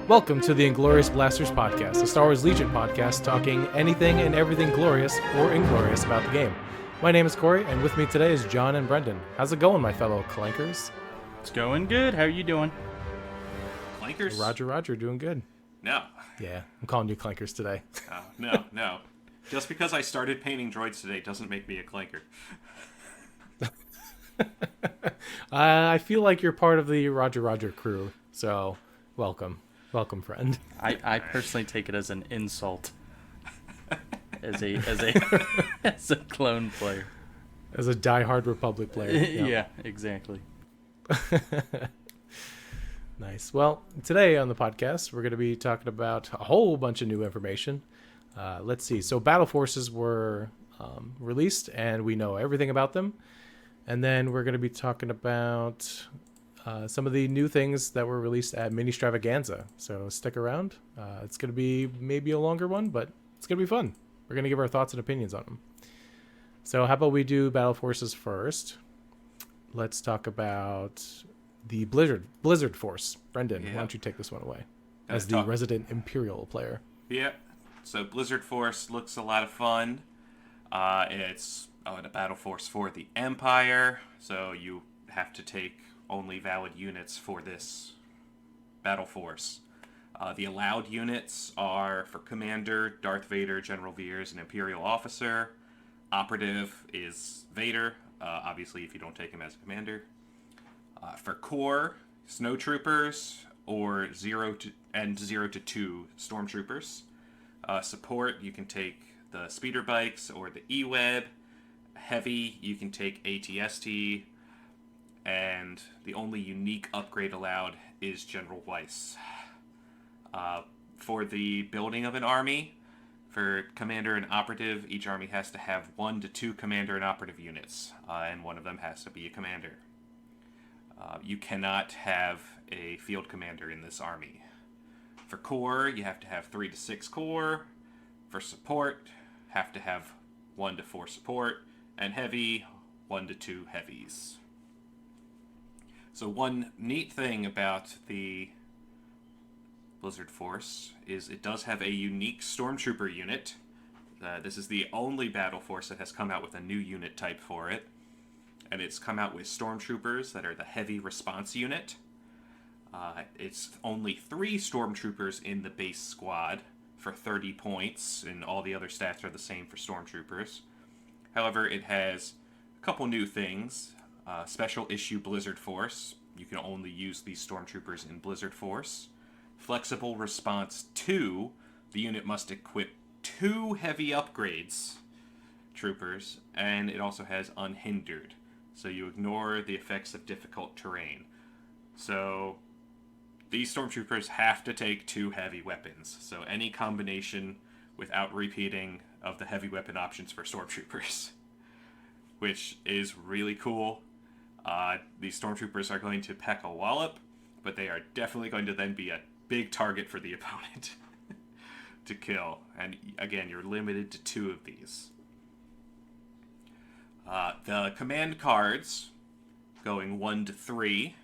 Welcome to the Inglorious Blasters podcast, a Star Wars Legion podcast talking anything and everything glorious or inglorious about the game. My name is Corey, and with me today is John and Brendan. How's it going, my fellow clankers? It's going good. How are you doing? Clankers? Roger, doing good. No. Yeah, I'm calling you clankers today. No. Just because I started painting droids today doesn't make me a clanker. I feel like you're part of the Roger crew, so welcome. Welcome, friend. I personally take it as an insult. As a as a clone player. As a diehard Republic player. Yep. Yeah, exactly. Nice. Well, today on the podcast, we're going to be talking about a whole bunch of new information. Let's see. So Battleforces were released, and we know everything about them. And then we're going to be talking about some of the new things that were released at Ministravaganza. So stick around. It's going to be maybe a longer one, but it's going to be fun. We're going to give our thoughts and opinions on them. So how about we do Battleforces first? Let's talk about the Blizzard Force. Brendan, why don't you take this one away as the resident Imperial player? Yeah. So Blizzard Force looks a lot of fun. It's a battle force for the Empire, so you have to take only valid units for this battle force. The allowed units are for Commander, Darth Vader, General Veers, and Imperial Officer. Operative is Vader, obviously if you don't take him as a Commander. For Core, Snowtroopers, or 0 to 2 Stormtroopers. Support, you can take the Speeder Bikes or the E-Web. Heavy, you can take ATST. And the only unique upgrade allowed is General Weiss. For the building of an army, for Commander and Operative, each army has to have 1 to 2 Commander and Operative units, and one of them has to be a Commander. You cannot have a Field Commander in this army. For Core, you have to have 3 to 6 Core. For Support, have to have 1 to 4 Support. And Heavy, 1 to 2 Heavies. So one neat thing about the Blizzard Force is it does have a unique Stormtrooper unit. This is the only battle force that has come out with a new unit type for it. And it's come out with Stormtroopers that are the Heavy Response unit. It's only 3 Stormtroopers in the base squad for 30 points, and all the other stats are the same for Stormtroopers. However, it has a couple new things. Special issue Blizzard Force. You can only use these Stormtroopers in Blizzard Force. Flexible Response 2. The unit must equip 2 heavy upgrades troopers, and it also has Unhindered. So you ignore the effects of difficult terrain. So these Stormtroopers have to take 2 heavy weapons. So any combination without repeating of the heavy weapon options for Stormtroopers, which is really cool. These Stormtroopers are going to peck a wallop, but they are definitely going to then be a big target for the opponent to kill. And again, you're limited to 2 of these. The command cards, going 1 to 3,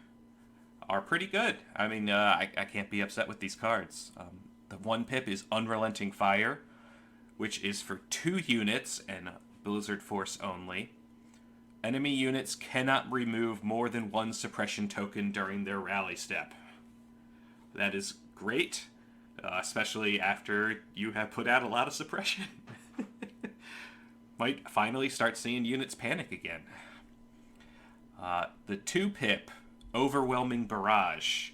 are pretty good. I mean, I can't be upset with these cards. The 1 pip is Unrelenting Fire, which is for 2 units and Blizzard Force only. Enemy units cannot remove more than 1 suppression token during their rally step. That is great, especially after you have put out a lot of suppression. Might finally start seeing units panic again. The 2 pip, Overwhelming Barrage,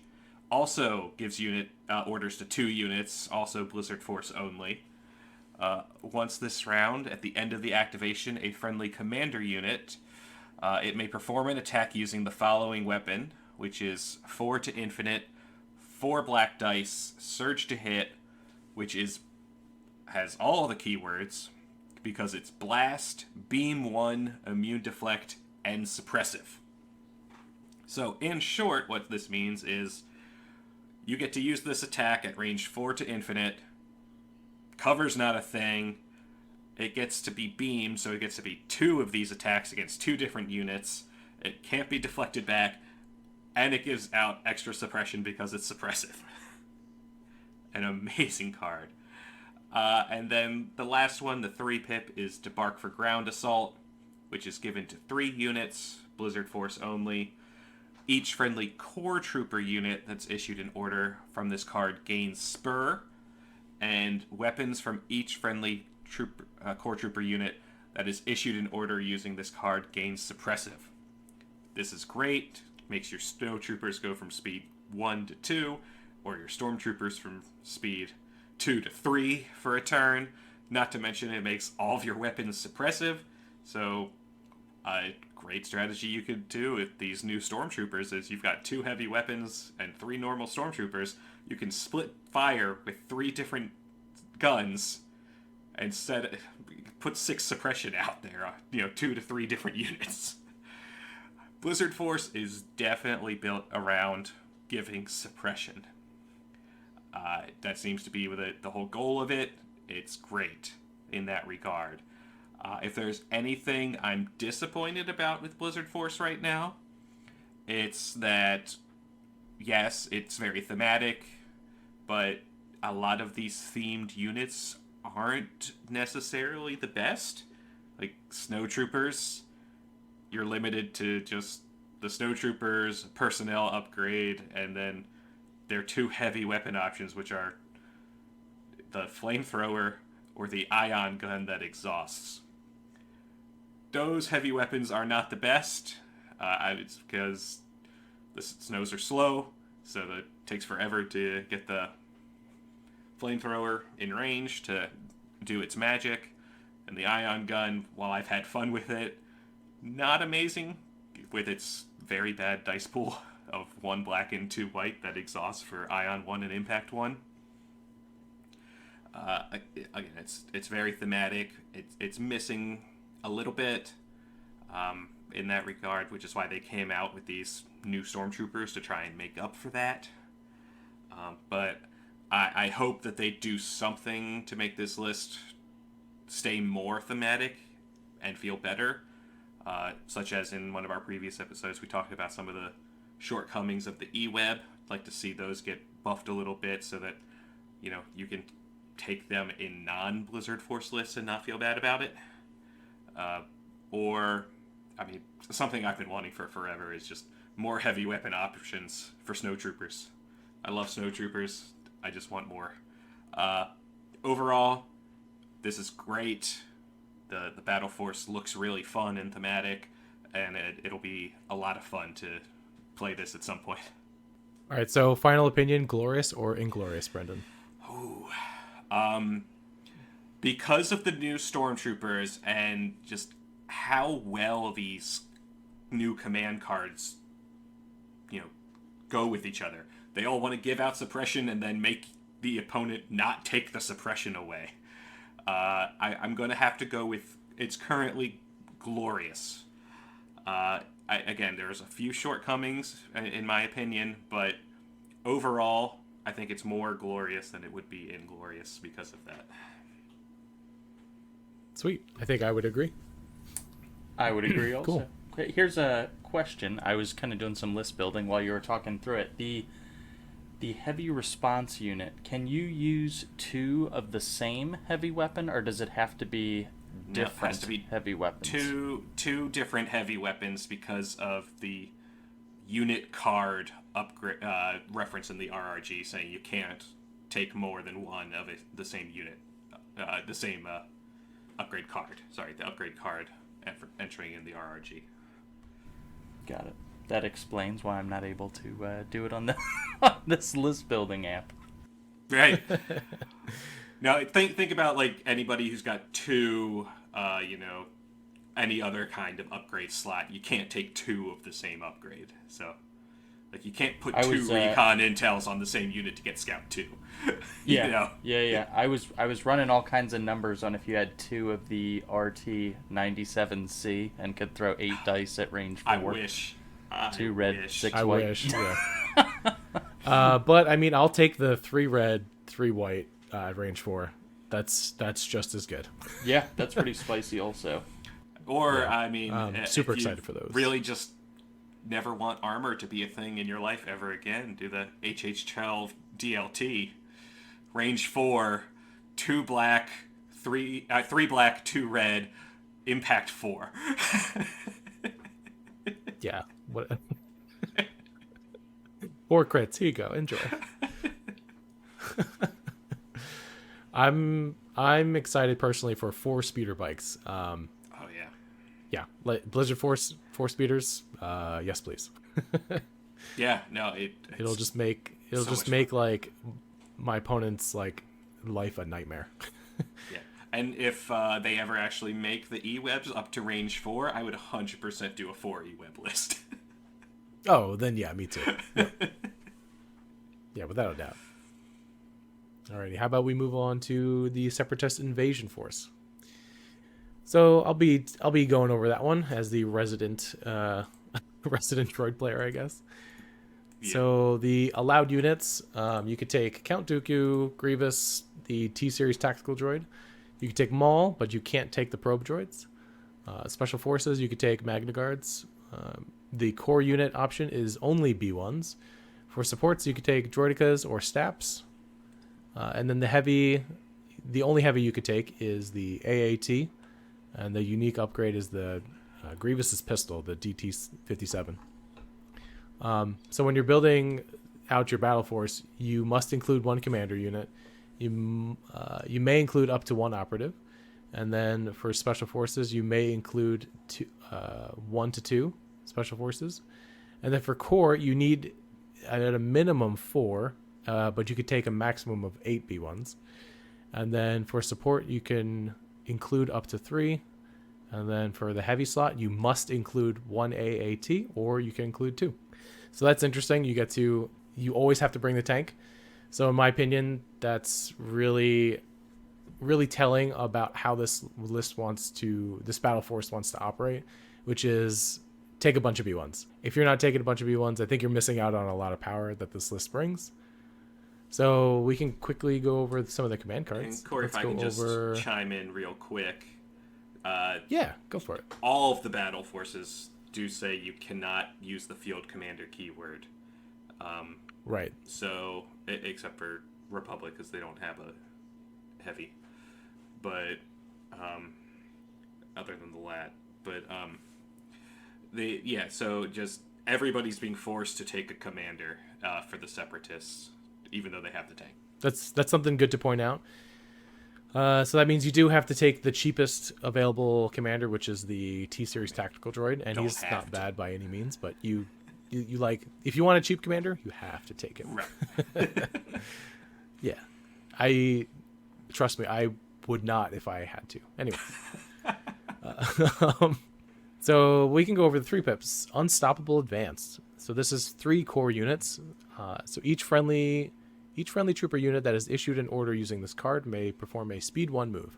also gives unit orders to 2 units, also Blizzard Force only. Once this round, at the end of the activation, a friendly commander unit, it may perform an attack using the following weapon, which is 4 to Infinite, 4 black dice, Surge to Hit, which has all the keywords, because it's Blast, Beam 1, Immune Deflect, and Suppressive. So, in short, what this means is you get to use this attack at range 4 to Infinite, cover's not a thing, It gets to be beamed, so it gets to be 2 of these attacks against 2 different units. It can't be deflected back, and it gives out extra suppression because it's suppressive. An amazing card. And then the last one, the 3-pip, is Debark for Ground Assault, which is given to 3 units, Blizzard Force only. Each friendly Core Trooper unit that's issued an order from this card gains Spur, and weapons from each friendly Core Trooper unit that is issued an order using this card gains Suppressive. This is great. Makes your Snowtroopers go from speed 1 to 2, or your Stormtroopers from speed 2 to 3 for a turn. Not to mention it makes all of your weapons suppressive, so a great strategy you could do with these new Stormtroopers is you've got 2 heavy weapons and 3 normal Stormtroopers. You can split fire with 3 different guns and put 6 suppression out there, 2 to 3 different units. Blizzard Force is definitely built around giving suppression. That seems to be the whole goal of it. It's great in that regard. If there's anything I'm disappointed about with Blizzard Force right now, it's that, yes, it's very thematic, but a lot of these themed units aren't necessarily the best. Like Snowtroopers, you're limited to just the Snowtroopers personnel upgrade, and then their 2 heavy weapon options, which are the flamethrower or the ion gun that exhausts. Those heavy weapons are not the best. It's because the snows are slow, so it takes forever to get the flamethrower in range to do its magic. And the ion gun, while I've had fun with it, not amazing with its very bad dice pool of 1 black and 2 white that exhausts for ion 1 and impact 1. Again, it's very thematic. It's missing a little bit in that regard, which is why they came out with these new Stormtroopers to try and make up for that. But I hope that they do something to make this list stay more thematic and feel better, such as in one of our previous episodes we talked about some of the shortcomings of the E-Web. I'd like to see those get buffed a little bit so that you can take them in non-Blizzard Force lists and not feel bad about it. Something I've been wanting for forever is just more heavy weapon options for Snowtroopers. I love Snowtroopers. I just want more. Overall, this is great. The Battle Force looks really fun and thematic, and it'll be a lot of fun to play this at some point. All right, so final opinion, Glorious or Inglorious, Brendan? Ooh. Because of the new Stormtroopers and just how well these new command cards, go with each other. They all want to give out suppression and then make the opponent not take the suppression away. I'm going to have to go with, it's currently Glorious. Again, there's a few shortcomings in my opinion, but overall, I think it's more Glorious than it would be Inglorious because of that. Sweet. I think I would agree. I would agree also. Cool. Here's a question. I was kind of doing some list building while you were talking through it. The heavy response unit, can you use 2 of the same heavy weapon, or does it have to be different? No, it has to be heavy weapons? Two different heavy weapons because of the unit card upgrade reference in the RRG saying you can't take more than 1 of the same unit, the same upgrade card. Sorry, the upgrade card entering in the RRG. Got it. That explains why I'm not able to do it on on this list building app. Right. Now think about like anybody who's got 2, any other kind of upgrade slot. You can't take 2 of the same upgrade. So, like you can't put 2 recon intels on the same unit to get scout 2. Yeah. I was running all kinds of numbers on if you had 2 of the RT-97C and could throw 8 dice at range 4. I wish. 2 red, wish. 6 I white. wish, yeah. But, I'll take the 3 red, 3 white range 4. that's just as good. Yeah, that's pretty spicy also. Or, Yeah. I mean, Super if you excited for those. really just never want armor to be a thing in your life ever again, do the HH12 DLT. Range 4, 2 black, 3 black, 2 red, impact 4. Yeah. What? 4 crits. Here you go. Enjoy. I'm excited personally for 4 speeder bikes. Oh, yeah. Yeah, like Blizzard Force 4 speeders. Yes, please. Yeah, no, It'll just make so much make like my opponent's like life a nightmare. Yeah. And if they ever actually make the E-webs up to range 4, I would 100% do a 4 E-web list. Oh, then yeah, me too. Yep. Yeah, without a doubt. Alrighty, how about we move on to the Separatist Invasion Force? So I'll be going over that one as the resident resident droid player, I guess. Yeah. So the allowed units, you could take Count Dooku, Grievous, the T-Series tactical droid. You could take Maul, but you can't take the probe droids. Special forces, you could take Magna Guards. The core unit option is only B1s. For supports, you could take Droidicas or Staps. And then the only heavy you could take is the AAT. And the unique upgrade is the Grievous's pistol, the DT-57. So when you're building out your battle force, you must include 1 commander unit. You may include up to 1 operative. And then for special forces, you may include 1 to 2 special forces. And then for core, you need at a minimum 4, but you could take a maximum of 8 B1s. And then for support, you can include up to 3. And then for the heavy slot, you must include 1 AAT, or you can include 2. So that's interesting. You always have to bring the tank. So in my opinion, that's really, really telling about how this battle force wants to operate, which is take a bunch of B1s. If you're not taking a bunch of B1s, I think you're missing out on a lot of power that this list brings. So we can quickly go over some of the command cards. And Corey, if I can just chime in real quick. Yeah, go for it. All of the battle forces do say you cannot use the field commander keyword. Right. So, except for Republic, because they don't have a heavy. But, other than the lat. But, so just everybody's being forced to take a commander for the Separatists, even though they have the tank. That's something good to point out. So that means you do have to take the cheapest available commander, which is the T-Series tactical droid, and he's not bad by any means, but you like, if you want a cheap commander, you have to take him. Right. Yeah. Trust me, I would not if I had to. Anyway. So we can go over the 3 pips. Unstoppable Advanced. So this is 3 core units. So each friendly trooper unit that is issued an order using this card may perform a speed 1 move.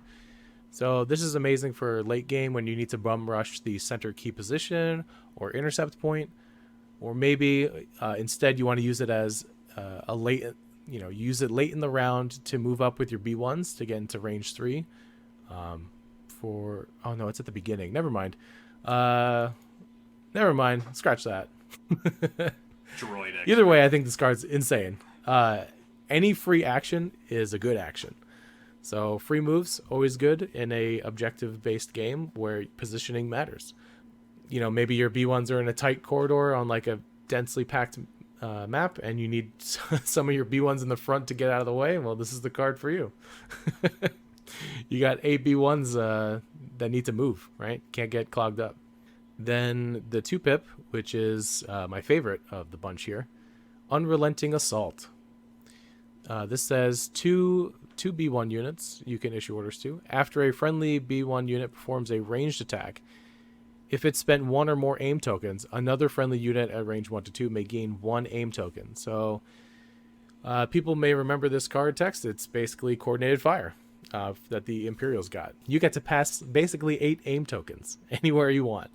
So this is amazing for late game when you need to bum rush the center key position or intercept point, or maybe instead you want to use it as a late, use it late in the round to move up with your B1s to get into range 3. Oh no, it's at the beginning. Never mind. Scratch that. Droid. Either way, I think this card's insane. Any free action is a good action. So free moves, always good in a objective-based game where positioning matters. Maybe your B1s are in a tight corridor on like a densely packed map, and you need some of your B1s in the front to get out of the way. Well, this is the card for you. You got 8 B1s that need to move, right? Can't get clogged up. Then the 2 pip, which is my favorite of the bunch here, Unrelenting Assault. This says two B1 units you can issue orders to. After a friendly B1 unit performs a ranged attack, if it spent 1 or more aim tokens, another friendly unit at range 1 to 2 may gain 1 aim token. So people may remember this card text. It's basically coordinated fire that the Imperials got. You get to pass basically 8 aim tokens anywhere you want.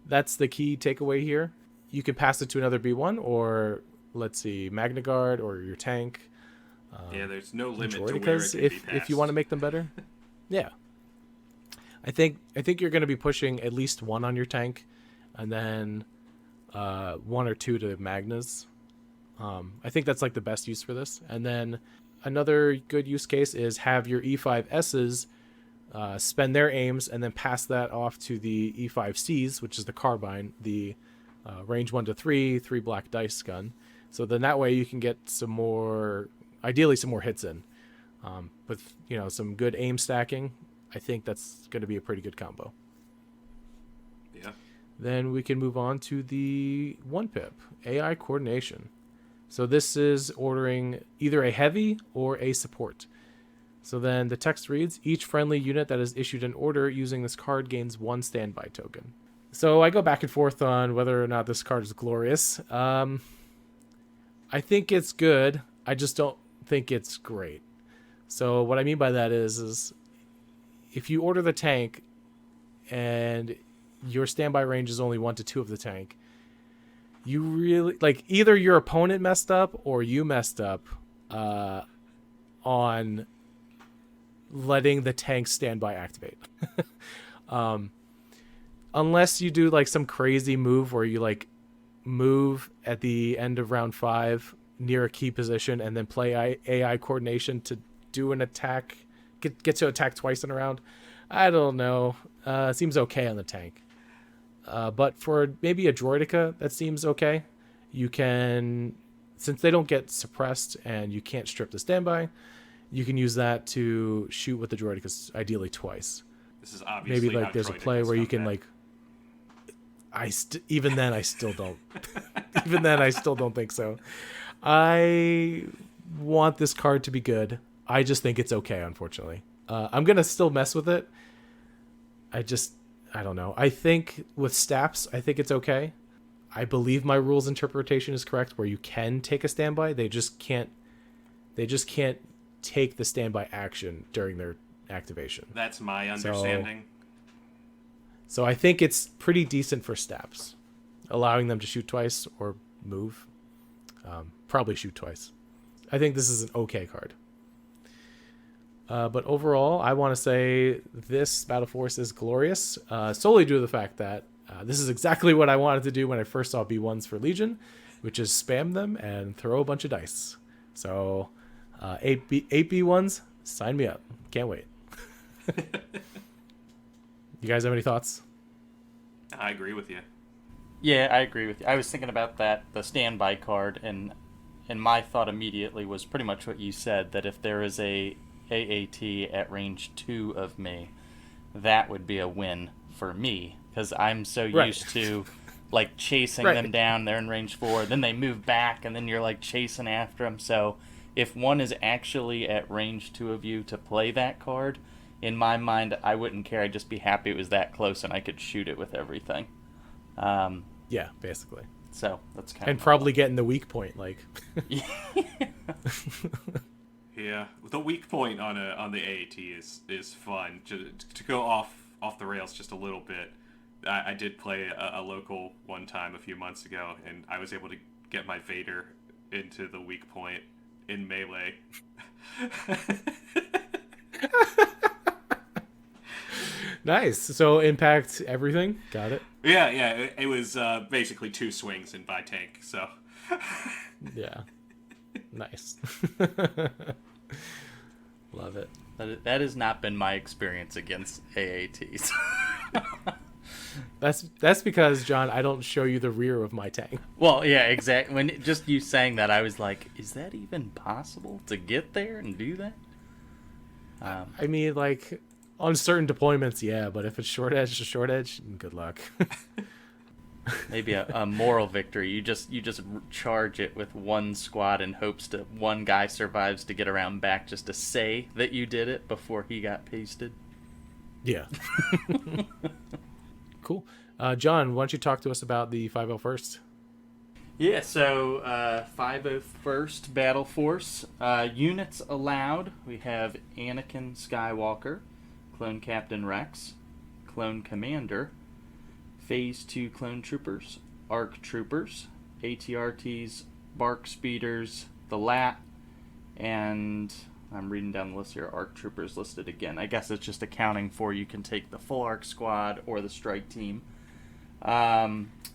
That's the key takeaway here. You can pass it to another B1 or, let's see, Magna Guard or your tank. Yeah, there's no limit to where it Droidicas, can be passed. if you want to make them better. Yeah. I think you're going to be pushing at least one on your tank, and then one or two to Magnas. I think that's like the best use for this. And then another good use case is have your E5Ss spend their aims and then pass that off to the E5Cs, which is the carbine, the range 1 to 3 black dice gun. So then that way you can get ideally some more hits in. With some good aim stacking, I think that's going to be a pretty good combo. Yeah. Then we can move on to the 1-pip, AI coordination. So this is ordering either a heavy or a support. So then the text reads, each friendly unit that is issued an order using this card gains 1 standby token. So I go back and forth on whether or not this card is glorious. I think it's good. I just don't think it's great. So what I mean by that is if you order the tank and your standby range is only 1 to 2 of the tank, you really either your opponent messed up or you messed up on letting the tank standby activate. Unless you do some crazy move where you move at the end of round 5 near a key position and then play AI coordination to do an attack, get to attack twice in a round. I don't know. Seems okay on the tank. But for maybe a Droidica, that seems okay. You can, since they don't get suppressed and you can't strip the standby, you can use that to shoot with the Droidicas ideally twice. This is obviously Maybe how there's a Droidicas play where you come can back. even then I still don't. Even then I still don't think so. I want this card to be good. I just think it's okay, unfortunately. I'm gonna still mess with it. I don't know. I think with Staps, I think it's okay. I believe my rules interpretation is correct where you can take a standby. They just can't take the standby action during their activation. That's my understanding. So I think it's pretty decent for Staps, allowing them to shoot twice or move. Probably shoot twice. I think this is an okay card. But overall, I want to say this Battle Force is glorious, solely due to the fact that this is exactly what I wanted to do when I first saw B1s for Legion, which is spam them and throw a bunch of dice. So 8 B1s, sign me up. Can't wait. You guys have any thoughts? I agree with you. Yeah, I agree with you. I was thinking about that, the standby card, and my thought immediately was pretty much what you said, that if there is a AAT at range 2 of me, that would be a win for me, because I'm so used to chasing them down. They're in range 4, then they move back, and then you're chasing after them. So if one is actually at range 2 of you to play that card, in my mind, I wouldn't care. I'd just be happy it was that close and I could shoot it with everything. Yeah, basically. So that's kind of... Oh. And probably getting the weak point, Yeah, the weak point on the AAT is fun. To go off the rails just a little bit, I did play a local one time a few months ago, and I was able to get my Vader into the weak point in melee. Nice. So impact everything. Got it. Yeah. It was basically 2 swings in by tank. So. Yeah. Nice. Love it. That has not been my experience against AATs. That's because, John, I don't show you the rear of my tank. Well, yeah, exactly. When just you saying that, I was like, is that even possible to get there and do that? I mean, on certain deployments, yeah, but if it's short edge to short edge, good luck. Maybe a moral victory. You just charge it with one squad in hopes that one guy survives to get around back just to say that you did it before he got pasted. Yeah. Cool. John, why don't you talk to us about the 501st? Yeah, so 501st Battle Force. Units allowed. We have Anakin Skywalker, Clone Captain Rex, Clone Commander, Phase 2 Clone Troopers, ARC Troopers, ATRTs, Bark Speeders, the LAT, and I'm reading down the list here. ARC troopers listed again. I guess it's just accounting for you can take the full ARC squad or the strike team.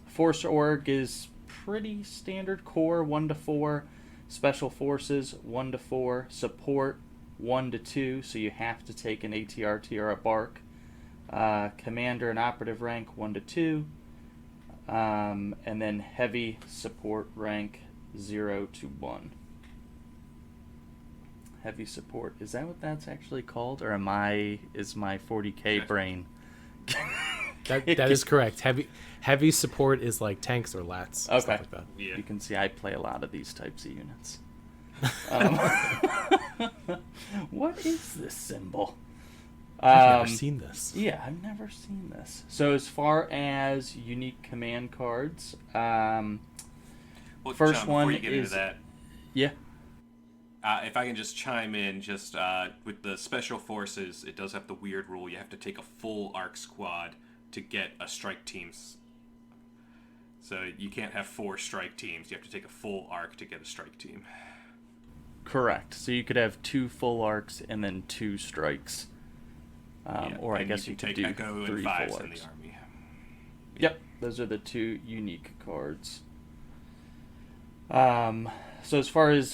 Force org is pretty standard. Core 1 to 4, special forces 1 to 4, support 1 to 2. So you have to take an ATRT or a BARC. Commander and operative rank 1 to 2. And then heavy support rank 0 to 1. Heavy support, is that what that's actually called, or is my 40k brain? That is correct. Heavy support is like tanks or lats. Okay. Stuff like that. Yeah. You can see I play a lot of these types of units. What is this symbol? I've never seen this. Yeah, I've never seen this. So as far as unique command cards, Well, first John, one before you get is into that, yeah. if I can just chime in, just with the special forces, it does have the weird rule. You have to take a full ARC squad to get a strike team's. So you can't have 4 strike teams. You have to take a full ARC to get a strike team. Correct. So you could have 2 full arcs and then 2 strikes. Or I guess you could do Echo 3 and 5s full in arcs. the army. Yep, those are the 2 unique cards. So as far as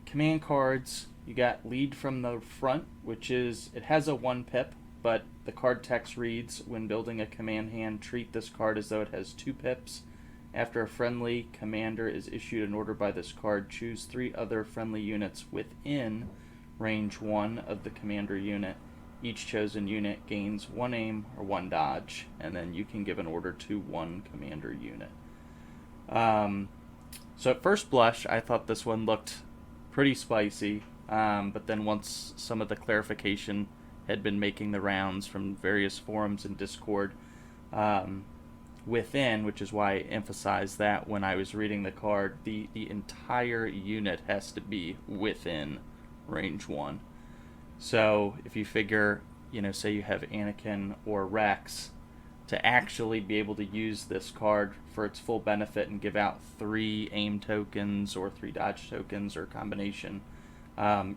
command cards, you got lead from the front, which is, it has a 1 pip, but the card text reads, when building a command hand, treat this card as though it has 2 pips. After a friendly commander is issued an order by this card, choose 3 other friendly units within range 1 of the commander unit. Each chosen unit gains 1 aim or 1 dodge, and then you can give an order to 1 commander unit. So at first blush, I thought this one looked pretty spicy, but then once some of the clarification had been making the rounds from various forums and Discord, within, which is why I emphasized that when I was reading the card, the entire unit has to be within range 1. So if you figure, say you have Anakin or Rex, to actually be able to use this card for its full benefit and give out 3 aim tokens or 3 dodge tokens or combination,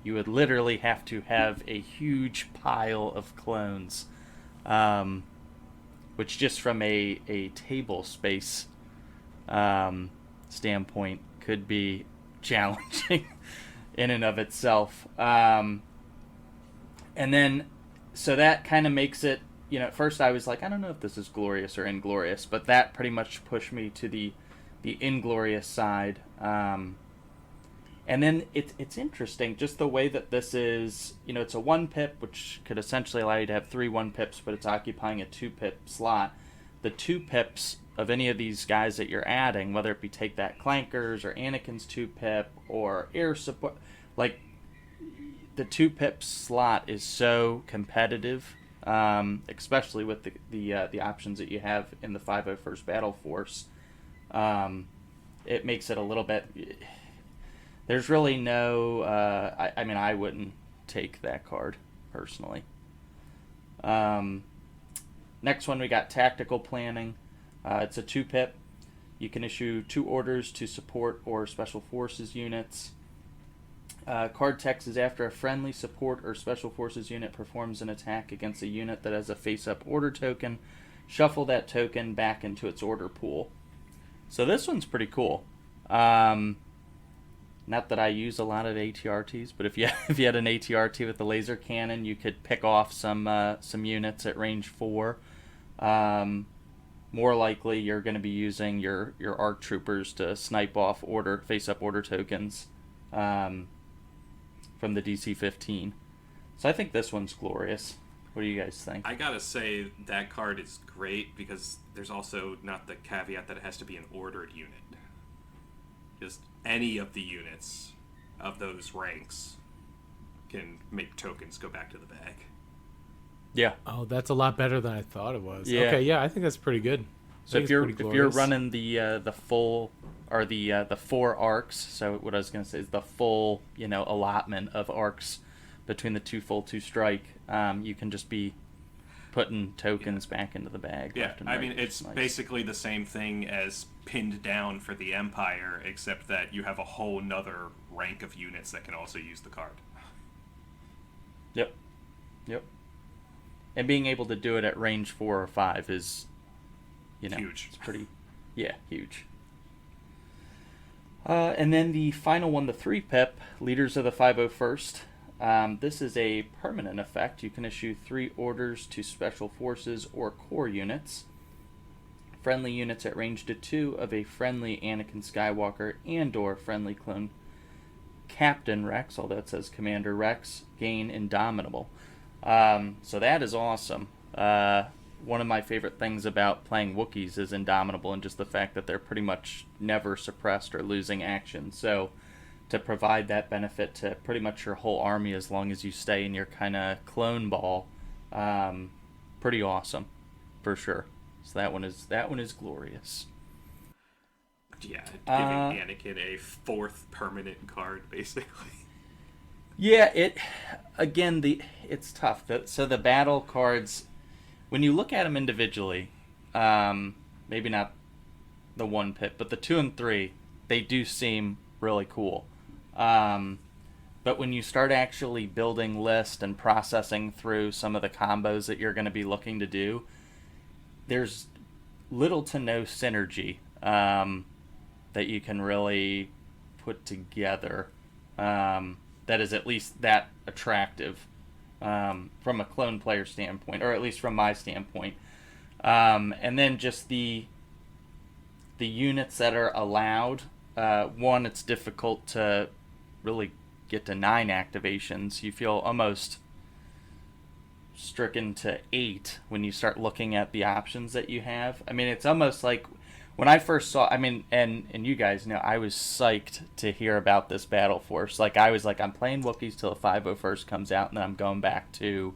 you would literally have to have a huge pile of clones, which just from a table space standpoint could be challenging in and of itself. And then, so that kind of makes it, at first I was like, I don't know if this is glorious or inglorious, but that pretty much pushed me to the inglorious side. And then it's interesting, just the way that this is, it's a 1 pip, which could essentially allow you to have 3 1 pips, but it's occupying a 2 pip slot. The 2 pips of any of these guys that you're adding, whether it be Take That Clankers or Anakin's 2 pip or Air Support, like, the 2 pip slot is so competitive, especially with the options that you have in the 501st Battle Force. It makes it a little bit. There's really no. I mean, I wouldn't take that card personally. Next one, we got Tactical Planning. It's a 2 pip. You can issue 2 orders to support or special forces units. Card text is, after a friendly support or special forces unit performs an attack against a unit that has a face-up order token, shuffle that token back into its order pool. So this one's pretty cool. Not that I use a lot of ATRTs, but if you had an ATRT with the laser cannon, you could pick off some units at range 4. More likely, you're going to be using your ARC troopers to snipe off face-up order tokens from the DC-15. So I think this one's glorious. What do you guys think? I gotta say, that card is great because there's also not the caveat that it has to be an ordered unit. Just any of the units of those ranks can make tokens go back to the bag. Yeah. Oh, that's a lot better than I thought it was. Yeah. Okay, yeah, I think that's pretty good. So if you're running the full or the 4 arcs, so what I was going to say is the full allotment of arcs between the 2 full 2 strike, you can just be putting tokens back into the bag. Yeah, left and I right, mean, which it's is nice. basically the same thing as Pinned Down for the Empire, except that you have a whole nother rank of units that can also use the card. Yep. Yep. And being able to do it at range 4 or 5 is, Huge. It's pretty, huge. And then the final one, the 3-pip, Leaders of the 501st. This is a permanent effect. You can issue 3 orders to special forces or core units. Friendly units at range to 2 of a friendly Anakin Skywalker and/or friendly clone Captain Rex, although it says Commander Rex, gain Indomitable. So that is awesome. One of my favorite things about playing Wookiees is Indomitable, and just the fact that they're pretty much never suppressed or losing action. So to provide that benefit to pretty much your whole army as long as you stay in your kind of clone ball, pretty awesome, for sure. So that one is glorious. Yeah, giving Anakin a 4th permanent card, basically. Yeah, it's tough. So the battle cards, when you look at them individually, maybe not the 1-pip, but the 2 and 3, they do seem really cool. But when you start actually building list and processing through some of the combos that you're going to be looking to do, there's little to no synergy that you can really put together that is at least that attractive from a clone player standpoint, or at least from my standpoint. And then just the units that are allowed. One, it's difficult to really get to 9 activations. You feel almost stricken to 8 when you start looking at the options that you have. I mean, it's almost like when I first saw, and you guys know, I was psyched to hear about this Battle Force. Like, I was like, I'm playing Wookiees till the 501st comes out, and then I'm going back to,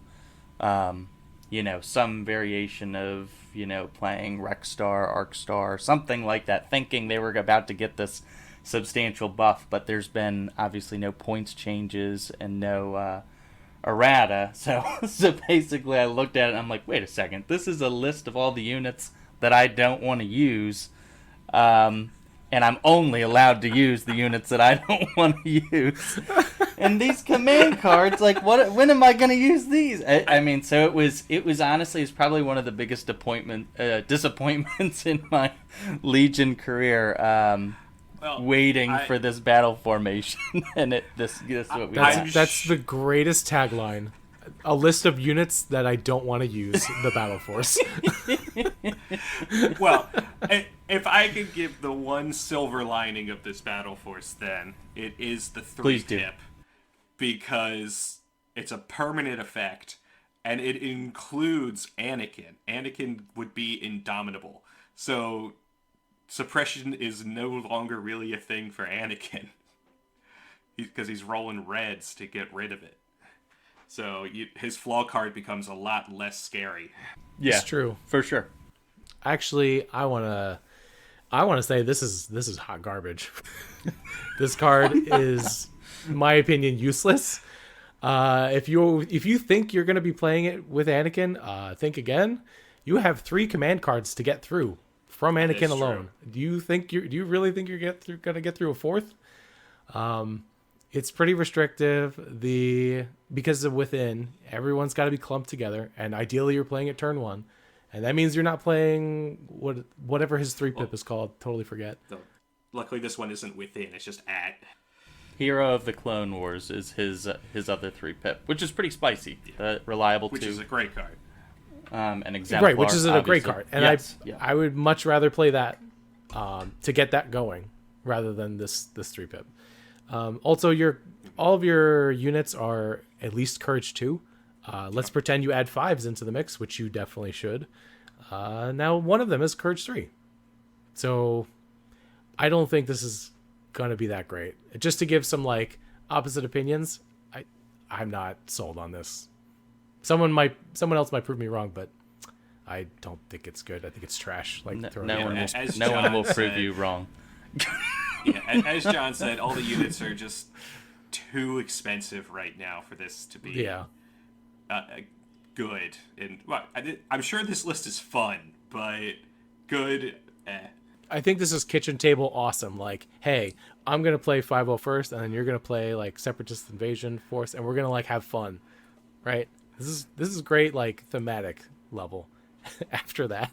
some variation of, playing Rexstar, Arcstar, something like that, thinking they were about to get this substantial buff, but there's been obviously no points changes and no errata. So basically I looked at it and I'm like, wait a second, this is a list of all the units that I don't want to use, and I'm only allowed to use the units that I don't want to use. And these command cards, like, when am I going to use these? I mean, so it was honestly, it's probably one of the biggest disappointments in my Legion career. Waiting for this battle formation, and this is what we got. That's the greatest tagline. A list of units that I don't want to use, the Battle Force. Well, if I could give the one silver lining of this Battle Force, then it is the 3-pip, because it's a permanent effect, and it includes Anakin. Anakin would be indomitable. So suppression is no longer really a thing for Anakin, because he's rolling reds to get rid of it. So his flaw card becomes a lot less scary. Yeah, it's true, for sure. Actually, I wanna say this is hot garbage. This card is, in my opinion, useless. If you think you're gonna be playing it with Anakin, think again. You have 3 command cards to get through from Anakin alone. True. Do you really think you're gonna get through a 4th? It's pretty restrictive. Because of within, everyone's got to be clumped together, and ideally you're playing at turn 1, and that means you're not playing whatever his 3-pip is called. Totally forget. Luckily, this one isn't within; it's just at. Hero of the Clone Wars is his other 3-pip, which is pretty spicy. Reliable which too. Which is a great card. An exemplar, right, which is a great card, and yes, I would much rather play that to get that going rather than this 3-pip. Also, all of your units are at least Courage 2. Let's pretend you add 5s into the mix, which you definitely should. Now, one of them is Courage 3. So, I don't think this is going to be that great. Just to give some, opposite opinions, I'm not sold on this. Someone else might prove me wrong, but I don't think it's good. I think it's trash. No one will prove you wrong. Yeah, as John said, all the units are just too expensive right now for this to be good. And I'm sure this list is fun, but good. I think this is kitchen table awesome. Like, hey, I'm gonna play 5 first, and then you're gonna play like Separatist Invasion Force, and we're gonna like have fun, right? This is great, like thematic level. After that,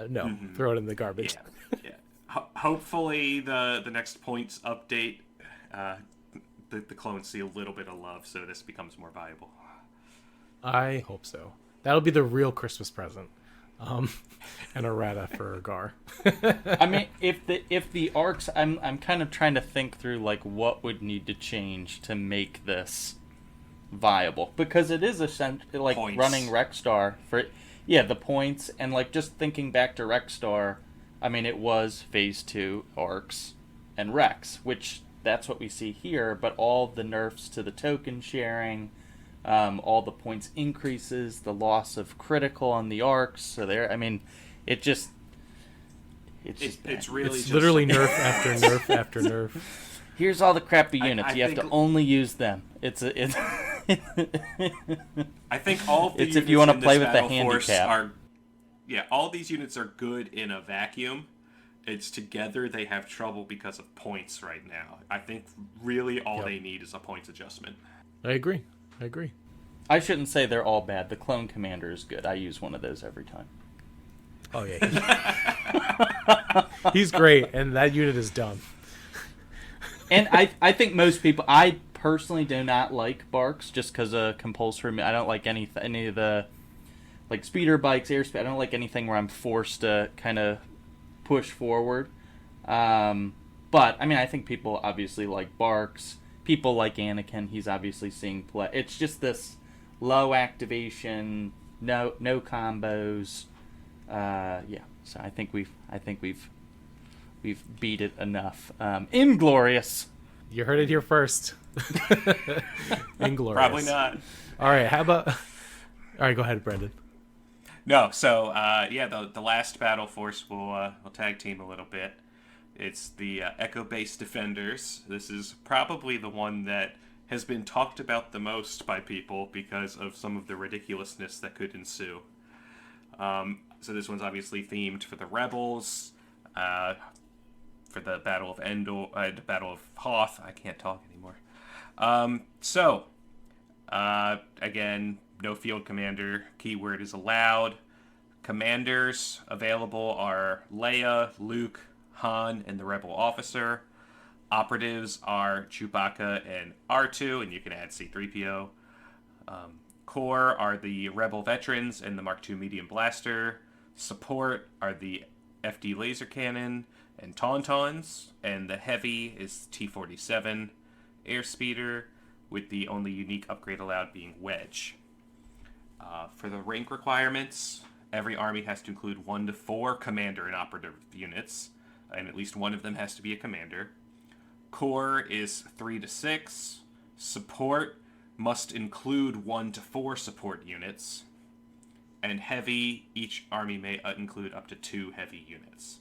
no, throw it in the garbage. Yeah. Hopefully, the next points update, the clones see a little bit of love, so this becomes more viable. I hope so. That'll be the real Christmas present. An errata for Gar. I mean, if the arcs, I'm kind of trying to think through like what would need to change to make this viable, because it is essentially like Points. running Rexstar for the points, and like just thinking back to Rexstar, I mean it was phase 2 arcs and Rex, which that's what we see here, but all the nerfs to the token sharing, all the points increases, the loss of critical on the arcs. So there, I mean, it's really It's just literally nerf after nerf after nerf. here's all the crappy units. I You have think- to only use them. It's I think all of the It's units if you wanna in play this with the Battle Force handicap. are, all these units are good in a vacuum. It's together they have trouble because of points right now. I think really all Yep. they need is a points adjustment. I agree. I shouldn't say they're all bad. The Clone Commander is good. I use one of those every time. Oh yeah, he's great, and that unit is dumb. And I think most people, I personally do not like Barks just because of compulsory. I don't like any of the like speeder bikes, airspeed. I don't like anything where I'm forced to kind of push forward. But I mean, I think people obviously like Barks. People like Anakin. He's obviously seeing play. It's just this low activation, no combos. So I think we've beat it enough. Inglorious. You heard it here first. Inglorious. Probably not. All right, how about? All right, go ahead, Brendan. No, so the last Battle Force will tag team a little bit. It's the Echo Base Defenders. This is probably the one that has been talked about the most by people because of some of the ridiculousness that could ensue. So this one's obviously themed for the Rebels, for the Battle of Endor, the Battle of Hoth. I can't talk anymore. Again, no field commander. Keyword is allowed. Commanders available are Leia, Luke, Han, and the Rebel Officer. Operatives are Chewbacca and R2, and you can add C-3PO. Core are the Rebel Veterans and the Mark II Medium Blaster. Support are the FD Laser Cannon and Tauntauns, and the Heavy is T-47 Airspeeder, with the only unique upgrade allowed being Wedge. For the rank requirements, every army has to include 1 to 4 commander and operative units, and at least one of them has to be a commander. Core is 3 to 6. Support must include 1 to 4 support units. And heavy, each army may include up to 2 heavy units.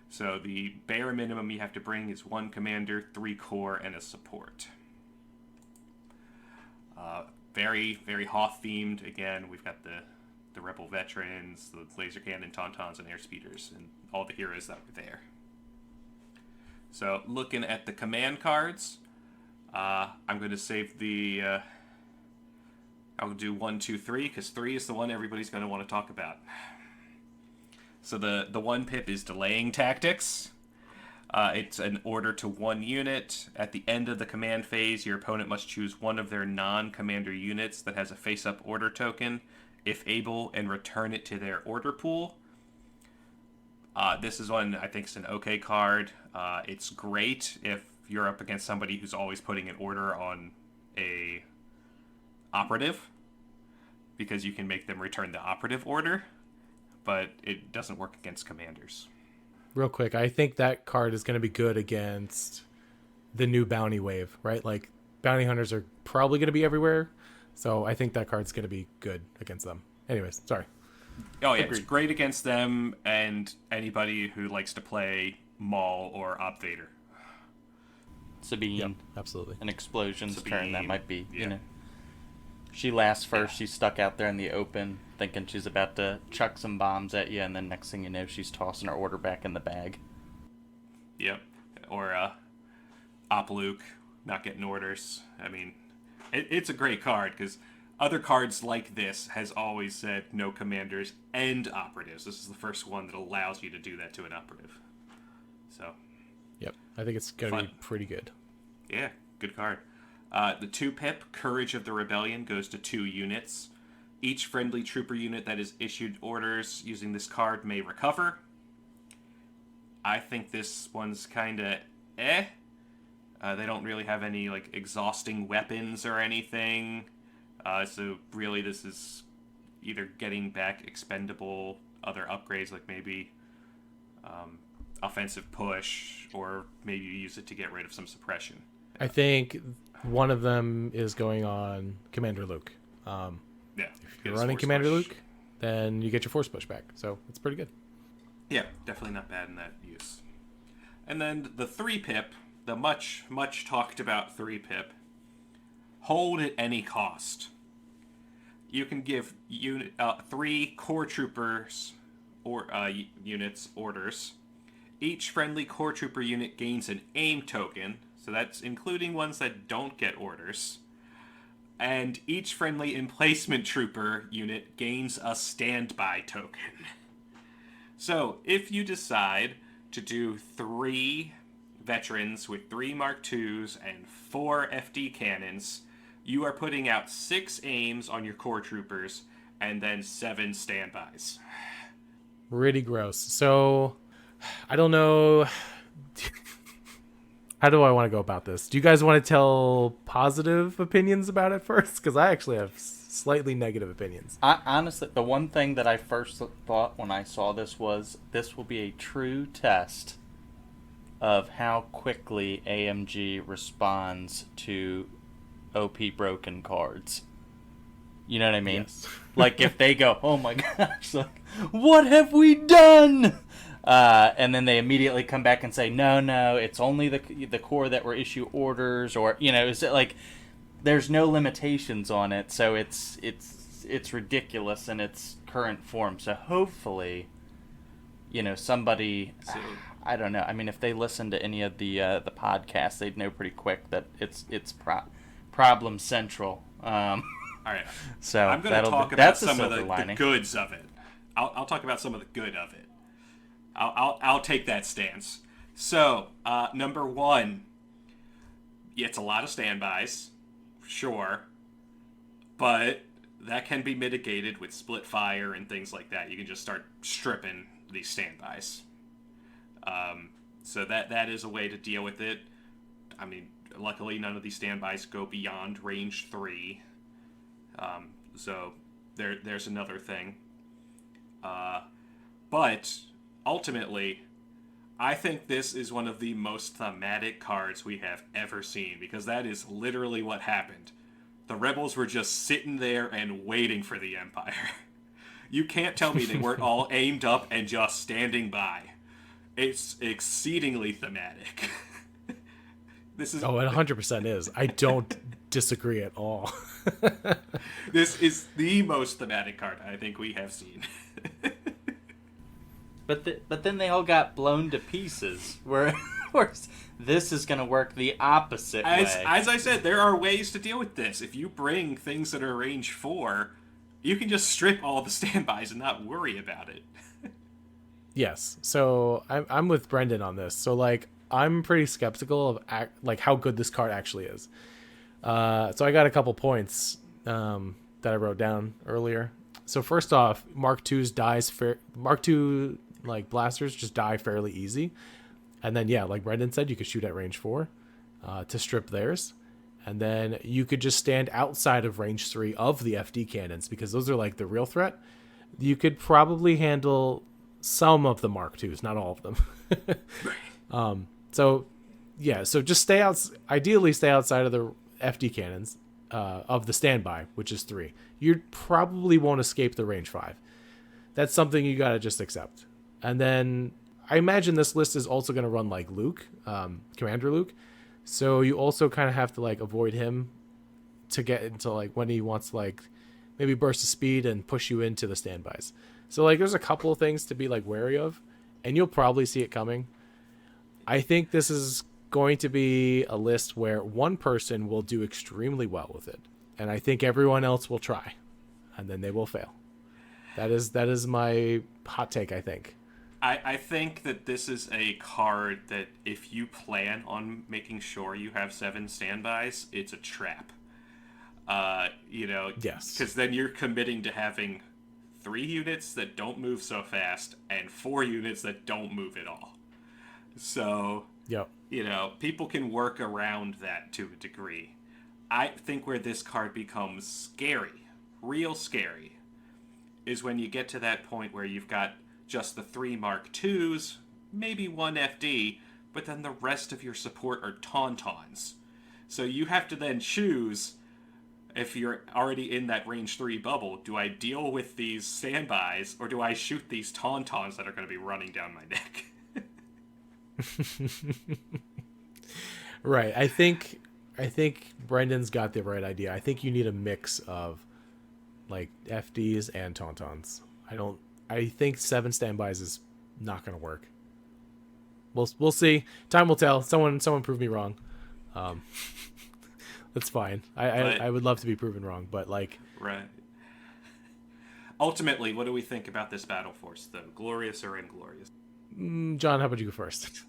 So the bare minimum you have to bring is 1 commander, 3 core, and a support. Very, very Hoth themed. Again, we've got the Rebel Veterans, the Laser Cannon, Tauntauns, and Airspeeders, and all the heroes that were there. So, looking at the command cards, I'm going to save the... I'll do 1, 2, 3, because 3 is the one everybody's going to want to talk about. So the 1 pip is Delaying Tactics. It's an order to 1 unit. At the end of the command phase, your opponent must choose one of their non-commander units that has a face-up order token, if able, and return it to their order pool. This is one I think is an okay card. It's great if you're up against somebody who's always putting an order on a operative, because you can make them return the operative order, but it doesn't work against commanders. Real quick, I think that card is going to be good against the new bounty wave, right? Like, bounty hunters are probably going to be everywhere, so I think that card's going to be good against them. Anyways, sorry. Oh yeah, Agreed. It's great against them and anybody who likes to play Maul or Op Vader. Sabine, Yep, absolutely. an explosions Sabine, turn, that might be, yeah. She laughs first. She's stuck out there in the open, thinking she's about to chuck some bombs at you, and then next thing you know, she's tossing her order back in the bag. Yep. Or Op Luke not getting orders. I mean, it's a great card because other cards like this has always said no commanders and operatives. This is the first one that allows you to do that to an operative. So. Yep. I think it's going to be pretty good. Yeah, good card. The 2-pip, Courage of the Rebellion, goes to 2 units. Each friendly trooper unit that is issued orders using this card may recover. I think this one's kind of eh. They don't really have any like exhausting weapons or anything. So really this is either getting back expendable other upgrades, like maybe offensive push, or maybe you use it to get rid of some suppression. I think one of them is going on Commander Luke. Yeah. If you're running Commander Luke, then you get your force push back. So it's pretty good. Yeah, definitely not bad in that use. And then the 3-pip, the much talked about 3-pip, hold at any cost. You can give 3 core troopers or units orders. Each friendly core trooper unit gains an aim token, so that's including ones that don't get orders. And each friendly emplacement trooper unit gains a standby token. So, if you decide to do 3 veterans with 3 Mark IIs and 4 FD cannons, you are putting out 6 aims on your core troopers and then 7 standbys. Pretty gross. So, I don't know. How do I want to go about this? Do you guys want to tell positive opinions about it first? Because I actually have slightly negative opinions. Honestly, the one thing that I first thought when I saw this was this will be a true test of how quickly AMG responds to OP broken cards. You know what I mean? Yes. Like if they go, oh my gosh, like, what have we done? And then they immediately come back and say, no, it's only the core that were issue orders, or is it like there's no limitations on it, so it's ridiculous in its current form. So hopefully, somebody, I don't know. I mean, if they listen to any of the podcasts, they'd know pretty quick that it's problem central. All right. So I'm going to talk about some of the goods of it. I'll talk about some of the good of it. I'll take that stance. So, number 1, it's a lot of standbys, sure, but that can be mitigated with split fire and things like that. You can just start stripping these standbys. So that is a way to deal with it. I mean, luckily none of these standbys go beyond range 3. So there's another thing. But ultimately, I think this is one of the most thematic cards we have ever seen, because that is literally what happened. The rebels were just sitting there and waiting for the Empire. You can't tell me they weren't all aimed up and just standing by. It's exceedingly thematic. This is it 100% is. I don't disagree at all. This is the most thematic card I think we have seen. But then they all got blown to pieces. Where this is going to work the opposite way. As I said, there are ways to deal with this. If you bring things that are range 4, you can just strip all the standbys and not worry about it. Yes. So I'm with Brendan on this. So I'm pretty skeptical of how good this card actually is. So I got a couple points that I wrote down earlier. So first off, Mark II's Mark II blasters just die fairly easy, and then like Brendan said, you could shoot at range 4 to strip theirs, and then you could just stand outside of range 3 of the FD cannons, because those are the real threat. You could probably handle some of the Mark IIs, not all of them. So just ideally stay outside of the FD cannons of the standby, which is 3. You probably won't escape the range 5. That's something you gotta just accept. And then I imagine this list is also gonna run Luke, Commander Luke. So you also kind of have to avoid him to get into like when he wants to like maybe burst of speed and push you into the standbys. So like there's a couple of things to be like wary of, and you'll probably see it coming. I think this is going to be a list where one person will do extremely well with it, and I think everyone else will try, and then they will fail. That is my hot take, I think. I think that this is a card that if you plan on making sure you have 7 standbys, it's a trap. Yes. Because then you're committing to having 3 units that don't move so fast and 4 units that don't move at all. So, Yep. People can work around that to a degree. I think where this card becomes scary, real scary, is when you get to that point where you've got just the 3 Mark IIs, maybe 1 FD, but then the rest of your support are Tauntauns. So you have to then choose, if you're already in that range 3 bubble, do I deal with these standbys, or do I shoot these Tauntauns that are going to be running down my neck? Right. I think Brendan's got the right idea. I think you need a mix of like FDs and Tauntauns. I think 7 standbys is not going to work. We'll see. Time will tell. Someone prove me wrong. That's fine. I would love to be proven wrong, but like right. Ultimately, what do we think about this Battle Force, though? Glorious or Inglorious? John, how about you go first?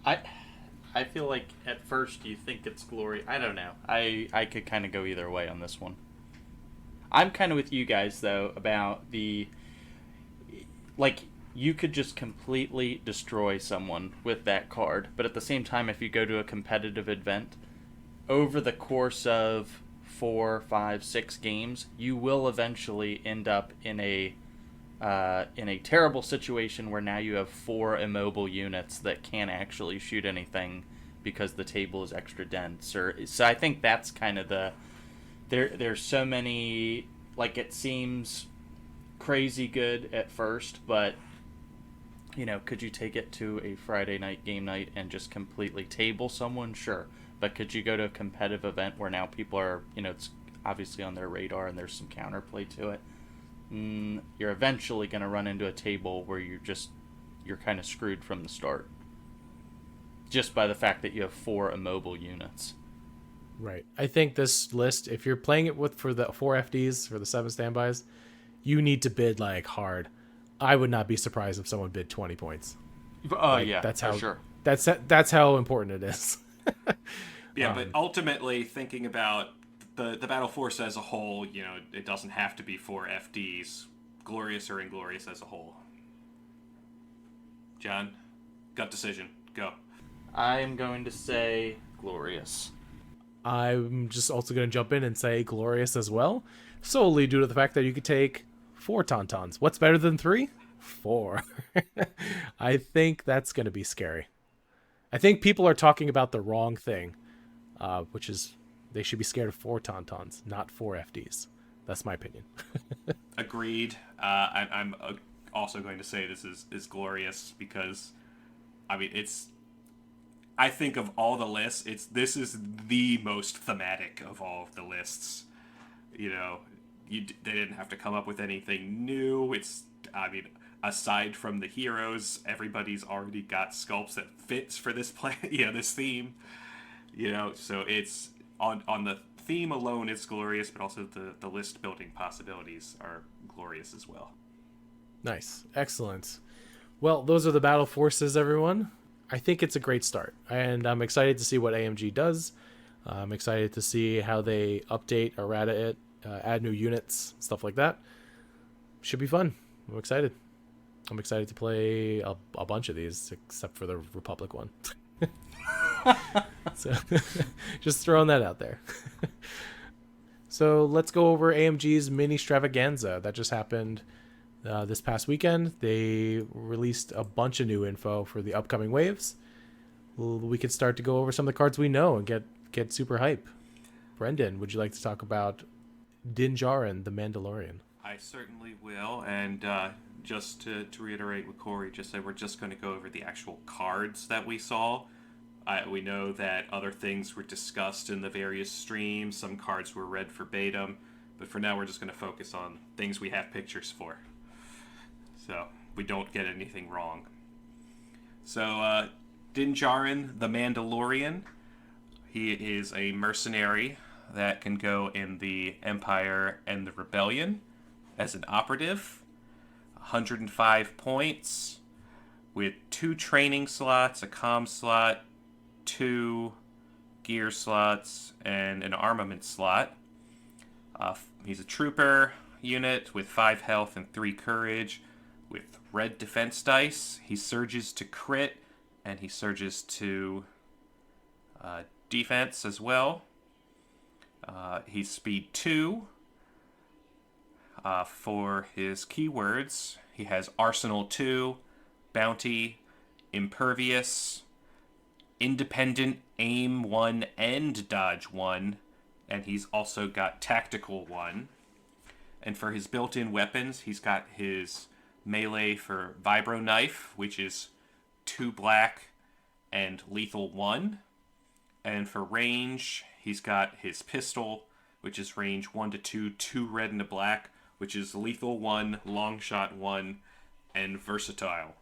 I feel like at first you think it's glory. I don't know. I could kind of go either way on this one. I'm kind of with you guys though about you could just completely destroy someone with that card, but at the same time, if you go to a competitive event, over the course of 4, 5, 6 games, you will eventually end up in a terrible situation where now you have 4 immobile units that can't actually shoot anything because the table is extra dense. So I think that's kind of there's so many, like, it seems crazy good at first, but could you take it to a Friday night game night and just completely table someone? Sure. But could you go to a competitive event where now people are, it's obviously on their radar and there's some counterplay to it? You're eventually going to run into a table where you're kind of screwed from the start. Just by the fact that you have 4 immobile units. Right. I think this list, if you're playing it for the 4 FDs, for the 7 standbys, you need to bid like hard. I would not be surprised if someone bid 20 points. Yeah, that's how, for sure. That's how important it is. Yeah, but ultimately, thinking about the Battle Force as a whole, it doesn't have to be 4 FDs, Glorious or Inglorious as a whole. John, gut decision, go. I'm going to say Glorious. I'm just also going to jump in and say Glorious as well, solely due to the fact that you could take 4 Tauntauns. What's better than 3? 4. I think that's going to be scary. I think people are talking about the wrong thing, which is they should be scared of 4 Tauntauns, not 4 FDs. That's my opinion. Agreed. I'm also going to say this is Glorious because, I think of all the lists, this is the most thematic of all of the lists. They didn't have to come up with anything new. Aside from the heroes, everybody's already got sculpts that fits for this this theme. So it's on the theme alone, it's Glorious, but also the list building possibilities are Glorious as well. Nice. Excellent. Well, those are the Battle Forces, everyone. I think it's a great start, and I'm excited to see what AMG does. I'm excited to see how they update, errata it, add new units, stuff like that. Should be fun. I'm excited. I'm excited to play a bunch of these, except for the Republic one. So, just throwing that out there. So let's go over AMG's Ministravaganza that just happened this past weekend. They released a bunch of new info for the upcoming waves. We could start to go over some of the cards we know and get super hype. Brendan, would you like to talk about Din Djarin, the Mandalorian? I certainly will, and just to reiterate what Corey just said, we're just going to go over the actual cards that we saw. We know that other things were discussed in the various streams. Some cards were read verbatim. But for now, we're just going to focus on things we have pictures for. So we don't get anything wrong. So, Din Djarin, the Mandalorian. He is a mercenary that can go in the Empire and the Rebellion as an operative. 105 points with 2 training slots, a comm slot, 2 gear slots, and an armament slot. He's a trooper unit with 5 health and 3 courage with red defense dice. He surges to crit, and he surges to defense as well. He's speed 2. For his keywords, he has Arsenal 2, Bounty, Impervious, Independent, Aim 1, and Dodge 1, and he's also got Tactical 1. And for his built-in weapons, he's got his melee for Vibro Knife, which is 2 black and lethal 1. And for range, he's got his pistol, which is range 1 to 2, 2 red and a black, which is lethal 1, long shot 1, and versatile.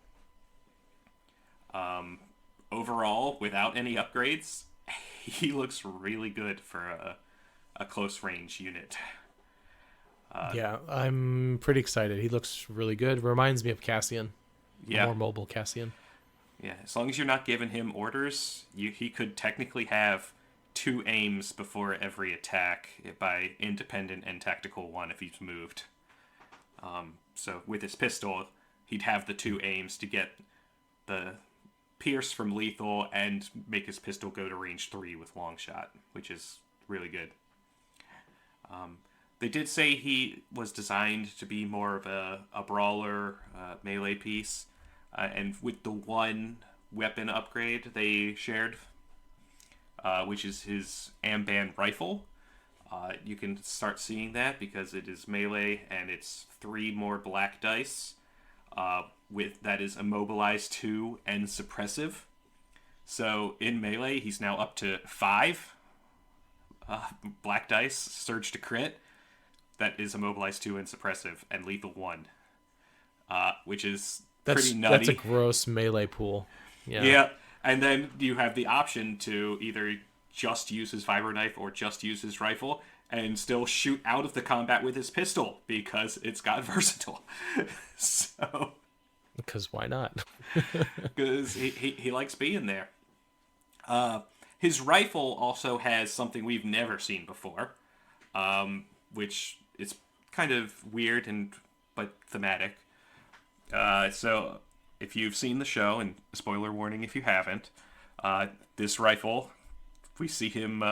Overall, without any upgrades, he looks really good for a close range unit. Yeah, I'm pretty excited. He looks really good. Reminds me of Cassian. Yeah. More mobile Cassian. Yeah, as long as you're not giving him orders, he could technically have 2 aims before every attack by independent and tactical 1 if he's moved. So with his pistol, he'd have the 2 aims to get the pierce from lethal and make his pistol go to range 3 with long shot, which is really good. They did say he was designed to be more of a brawler melee piece, and with the 1 weapon upgrade they shared, which is his Amban rifle, you can start seeing that because it is melee and it's 3 more black dice. With that is immobilized 2 and suppressive. So in melee, he's now up to 5 black dice, surge to crit. That is immobilized 2 and suppressive, and lethal 1, which is pretty nutty. That's a gross melee pool. Yeah, and then you have the option to either just use his vibro knife or just use his rifle and still shoot out of the combat with his pistol because it's got versatile. So, because why not? Because he likes being there. His rifle also has something we've never seen before, which is kind of weird but thematic. So if you've seen the show, and spoiler warning if you haven't, this rifle, we see him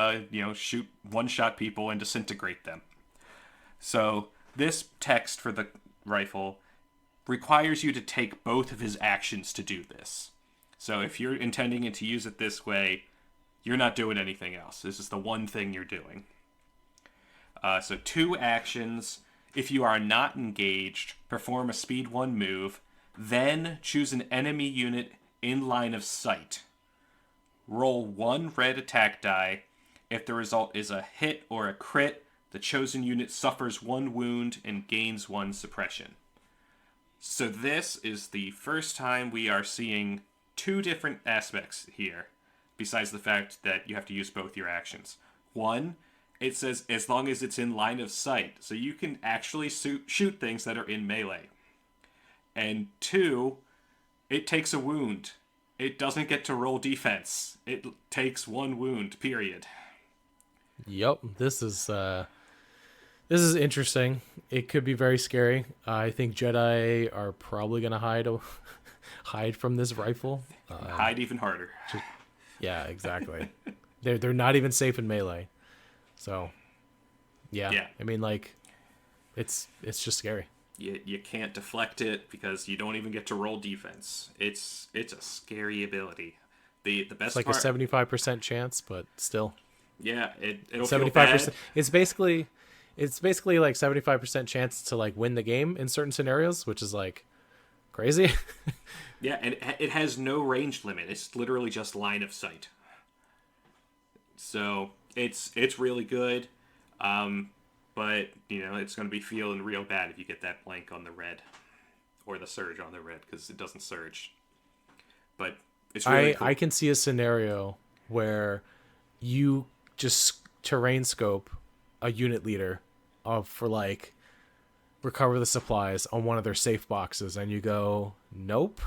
shoot one-shot people and disintegrate them. So this text for the rifle requires you to take both of his actions to do this. So if you're intending to use it this way, you're not doing anything else. This is the one thing you're doing. So 2 actions. If you are not engaged, perform a speed 1 move, then choose an enemy unit in line of sight. Roll 1 red attack die. If the result is a hit or a crit, the chosen unit suffers 1 wound and gains 1 suppression. So this is the first time we are seeing 2 different aspects here, besides the fact that you have to use both your actions. 1, it says as long as it's in line of sight, so you can actually shoot things that are in melee. And 2, it takes a wound. It doesn't get to roll defense. It takes 1 wound, period. Yep, this is interesting. It could be very scary. I think Jedi are probably gonna hide from this rifle. Hide even harder. Yeah, exactly. They're not even safe in melee. So, yeah. I mean, like, it's just scary. You can't deflect it because you don't even get to roll defense. It's a scary ability. The best it's like part, a 75% chance, but still. Yeah, it'll 75%. Feel bad. It's basically like 75% chance to like win the game in certain scenarios, which is like crazy. Yeah, and it has no range limit. It's literally just line of sight. So it's really good. But it's going to be feeling real bad if you get that blank on the red or the surge on the red, because it doesn't surge. But it's really cool. I can see a scenario where you just terrain scope a unit leader for like recover the supplies on one of their safe boxes, and you go, nope,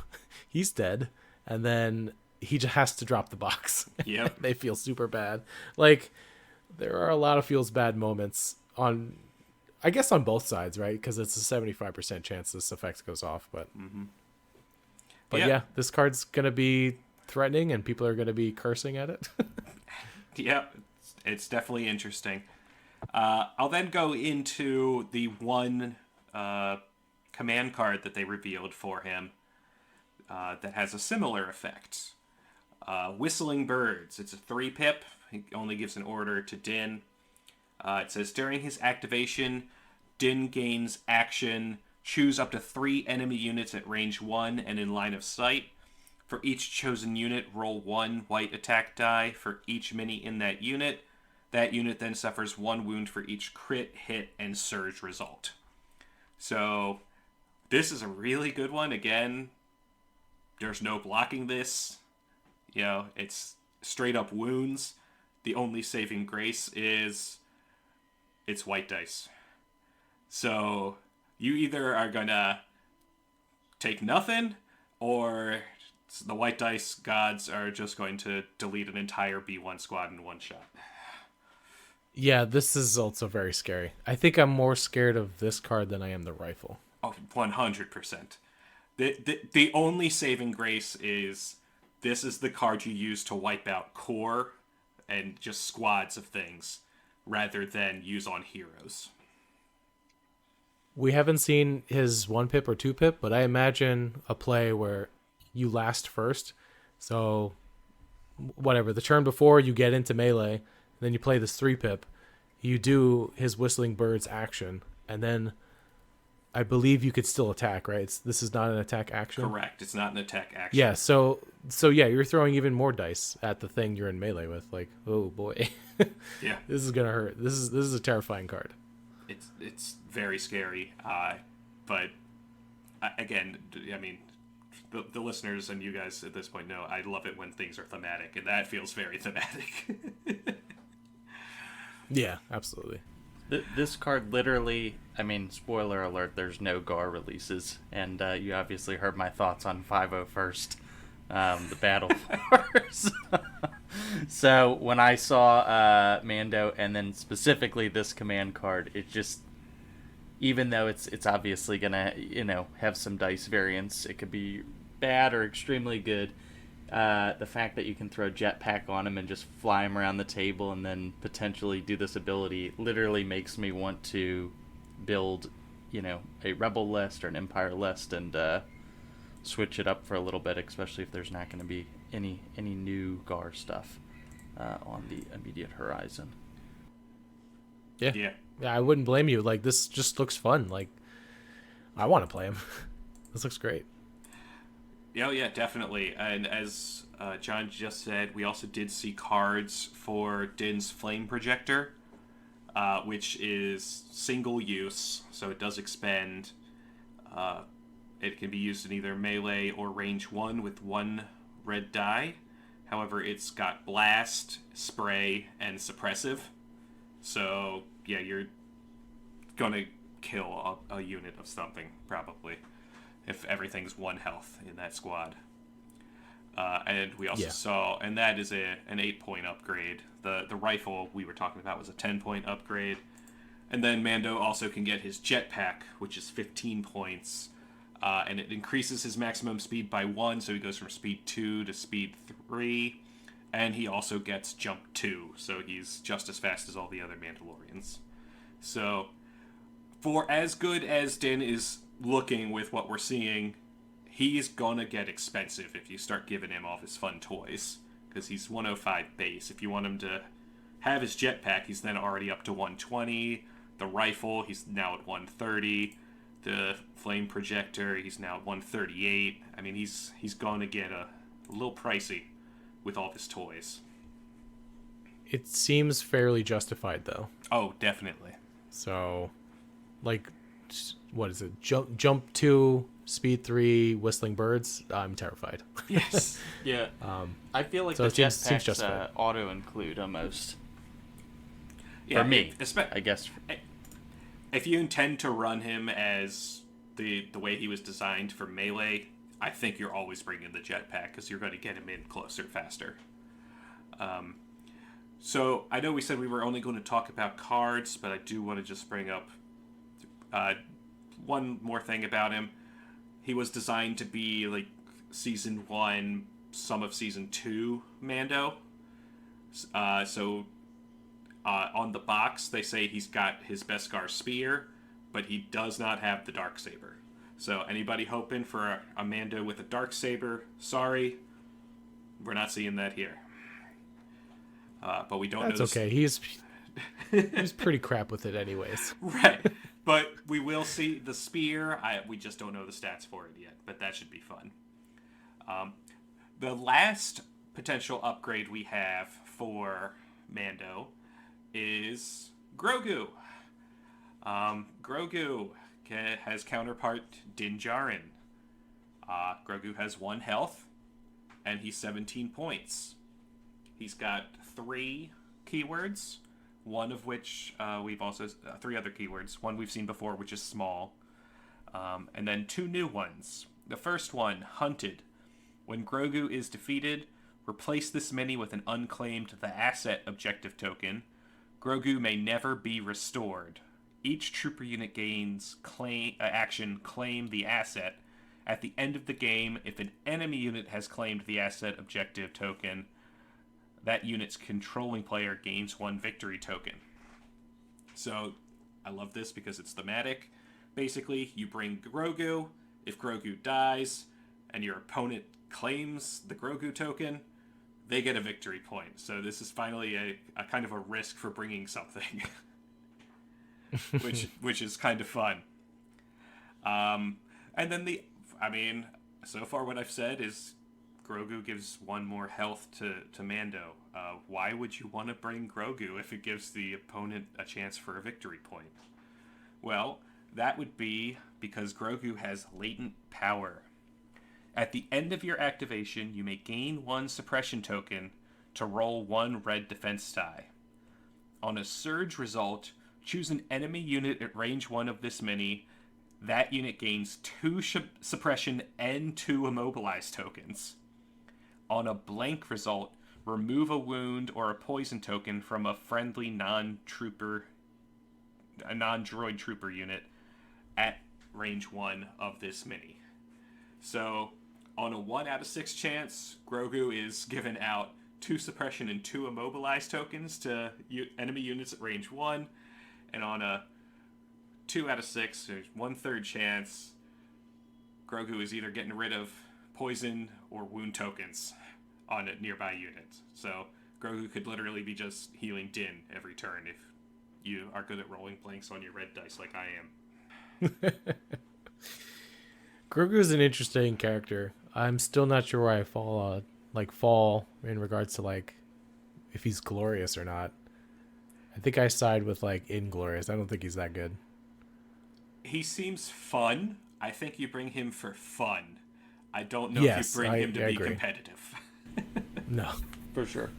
he's dead, and then he just has to drop the box. Yep. They feel super bad. Like, there are a lot of feels bad moments on, I guess, on both sides, right? Because it's a 75% chance this effect goes off. But yeah, this card's gonna be threatening, and people are gonna be cursing at it. Yeah, it's definitely interesting. I'll then go into the one command card that they revealed for him that has a similar effect. Whistling Birds. It's a 3-pip. He only gives an order to Din. It says, during his activation, Din gains action. Choose up to 3 enemy units at range 1 and in line of sight. For each chosen unit, roll 1 white attack die for each mini in that unit. That unit then suffers 1 wound for each crit, hit, and surge result. So, this is a really good one. Again, there's no blocking this. It's straight up wounds. The only saving grace is it's white dice. So, you either are gonna take nothing, or the white dice gods are just going to delete an entire B1 squad in one shot. Yeah, this is also very scary. I think I'm more scared of this card than I am the rifle. Oh, 100%. The only saving grace is this is the card you use to wipe out core and just squads of things, rather than use on heroes. We haven't seen his 1-pip or 2-pip, but I imagine a play where you last first. So, whatever, the turn before you get into melee, then you play this 3-pip, you do his Whistling Birds action, and then I believe you could still attack, right? This is not an attack action? Correct, it's not an attack action. Yeah, so yeah, you're throwing even more dice at the thing you're in melee with. Like, oh boy. Yeah. This is gonna hurt. This is a terrifying card. It's very scary, but again, I mean, the listeners and you guys at this point know I love it when things are thematic, and that feels very thematic. Yeah, absolutely. This card literally, I mean, spoiler alert, there's no GAR releases, and you obviously heard my thoughts on 501st, the Battleforces. So when I saw Mando, and then specifically this command card, it just, even though it's obviously gonna have some dice variance, it could be bad or extremely good. The fact that you can throw jetpack on him and just fly him around the table and then potentially do this ability literally makes me want to build, a rebel list or an empire list and switch it up for a little bit, especially if there's not going to be any new GAR stuff on the immediate horizon. Yeah, I wouldn't blame you. Like, this just looks fun. Like, I want to play him. This looks great. Yeah, definitely. And as John just said, we also did see cards for Din's Flame Projector, which is single use, so it does expend. It can be used in either melee or range 1 with 1 red die. However, it's got blast, spray, and suppressive. So, yeah, you're going to kill a unit of something, probably, if everything's 1 health in that squad. And we also saw, and that is an 8-point upgrade. The rifle we were talking about was a 10-point upgrade. And then Mando also can get his jetpack, which is 15 points. And it increases his maximum speed by 1, so he goes from speed 2 to speed 3. And he also gets jump 2, so he's just as fast as all the other Mandalorians. So, for as good as Din is looking with what we're seeing, he's gonna get expensive if you start giving him all his fun toys. Because he's 105 base. If you want him to have his jetpack, he's then already up to 120. The rifle, he's now at 130. The flame projector, he's now at 138. I mean, he's gonna get a little pricey with all of his toys. it seems fairly justified though. Oh, definitely. So, like, what is it? Jump 2, speed 3, whistling birds. I'm terrified. Yes. Yeah. I feel like So the it seems jetpacks justified. auto-include almost. Yeah, For me, I guess. If you intend to run him as the way he was designed for melee, I think you're always bringing the jetpack because you're going to get him in closer faster. So I know we said we were only going to talk about cards, but I do want to just bring up one more thing about him. He was designed to be like Season 1, some of Season 2 Mando. So on the box, they say he's got his Beskar spear, but he does not have the Darksaber. So anybody hoping for a Mando with a Darksaber, sorry, we're not seeing that here. But we don't know. That's okay. He's pretty crap with it anyways. Right. But we will see the spear. We just don't know the stats for it yet, but that should be fun. The last potential upgrade we have for Mando is Grogu. Grogu has counterpart Din Djarin. Grogu has 1 health, and he's 17 points. He's got 3 keywords, one of which we've also 3 other keywords. One we've seen before, which is small, and then 2 new ones. The first one, Hunted. When Grogu is defeated, replace this mini with an unclaimed The Asset objective token. Grogu may never be restored. Each trooper unit gains action Claim the Asset. At the end of the game, if an enemy unit has claimed the Asset objective token, that unit's controlling player gains 1 victory token. So, I love this because it's thematic. Basically, you bring Grogu. If Grogu dies, and your opponent claims the Grogu token, they get a victory point. So this is finally a kind of a risk for bringing something. which is kind of fun. And then so far what I've said is Grogu gives 1 more health to Mando. Why would you want to bring Grogu if it gives the opponent a chance for a victory point? Well, that would be because Grogu has latent power. At the end of your activation, you may gain 1 suppression token to roll 1 red defense die. On a surge result, choose an enemy unit at range 1 of this mini. That unit gains 2 suppression and 2 immobilize tokens. On a blank result, remove a wound or a poison token from a friendly non-droid trooper unit at range 1 of this mini. So, on a 1 out of 6 chance, Grogu is given out 2 suppression and 2 immobilize tokens to enemy units at range 1. And on a 2 out of 6, there's 1/3 chance, Grogu is either getting rid of poison or wound tokens on a nearby unit. So Grogu could literally be just healing Din every turn if you are good at rolling blanks on your red dice like I am. Grogu is an interesting character. I'm still not sure where I fall in regards to like if he's glorious or not. I think I side with like Inglorious. I don't think he's that good. He seems fun. I think you bring him for fun. I don't know Yes, if you bring him to I be agree. competitive. No. For sure.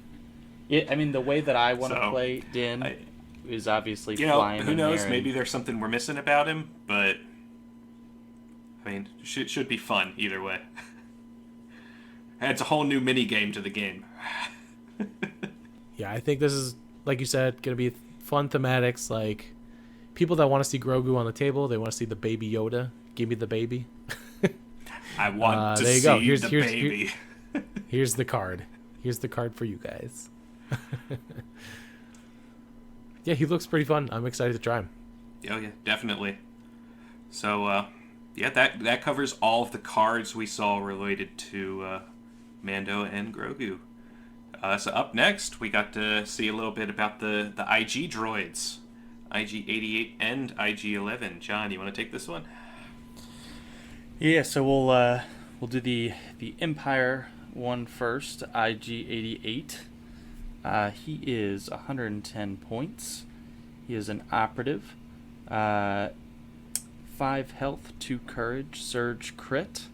Yeah, I mean, the way that I want to So, play Din is obviously You know, flying who in knows? there Maybe there's something we're missing about him, but I mean, should be fun either way. Adds a whole new mini game to the game. Yeah, I think this is, like you said, going to be fun thematics. Like, people that want to see Grogu on the table, they want to see the baby Yoda. Give me the baby. I want to there you see go. the baby. Here's the card. Here's the card for you guys. Yeah, he looks pretty fun. I'm excited to try him. Oh yeah, definitely. So, yeah, that covers all of the cards we saw related to Mando and Grogu. So up next, we got to see a little bit about the IG droids, IG-88 and IG-11. John, you want to take this one? Yeah, so we'll do the Empire one first, IG-88. He is 110 points. He is an operative. 5 health, 2 courage, surge, crit.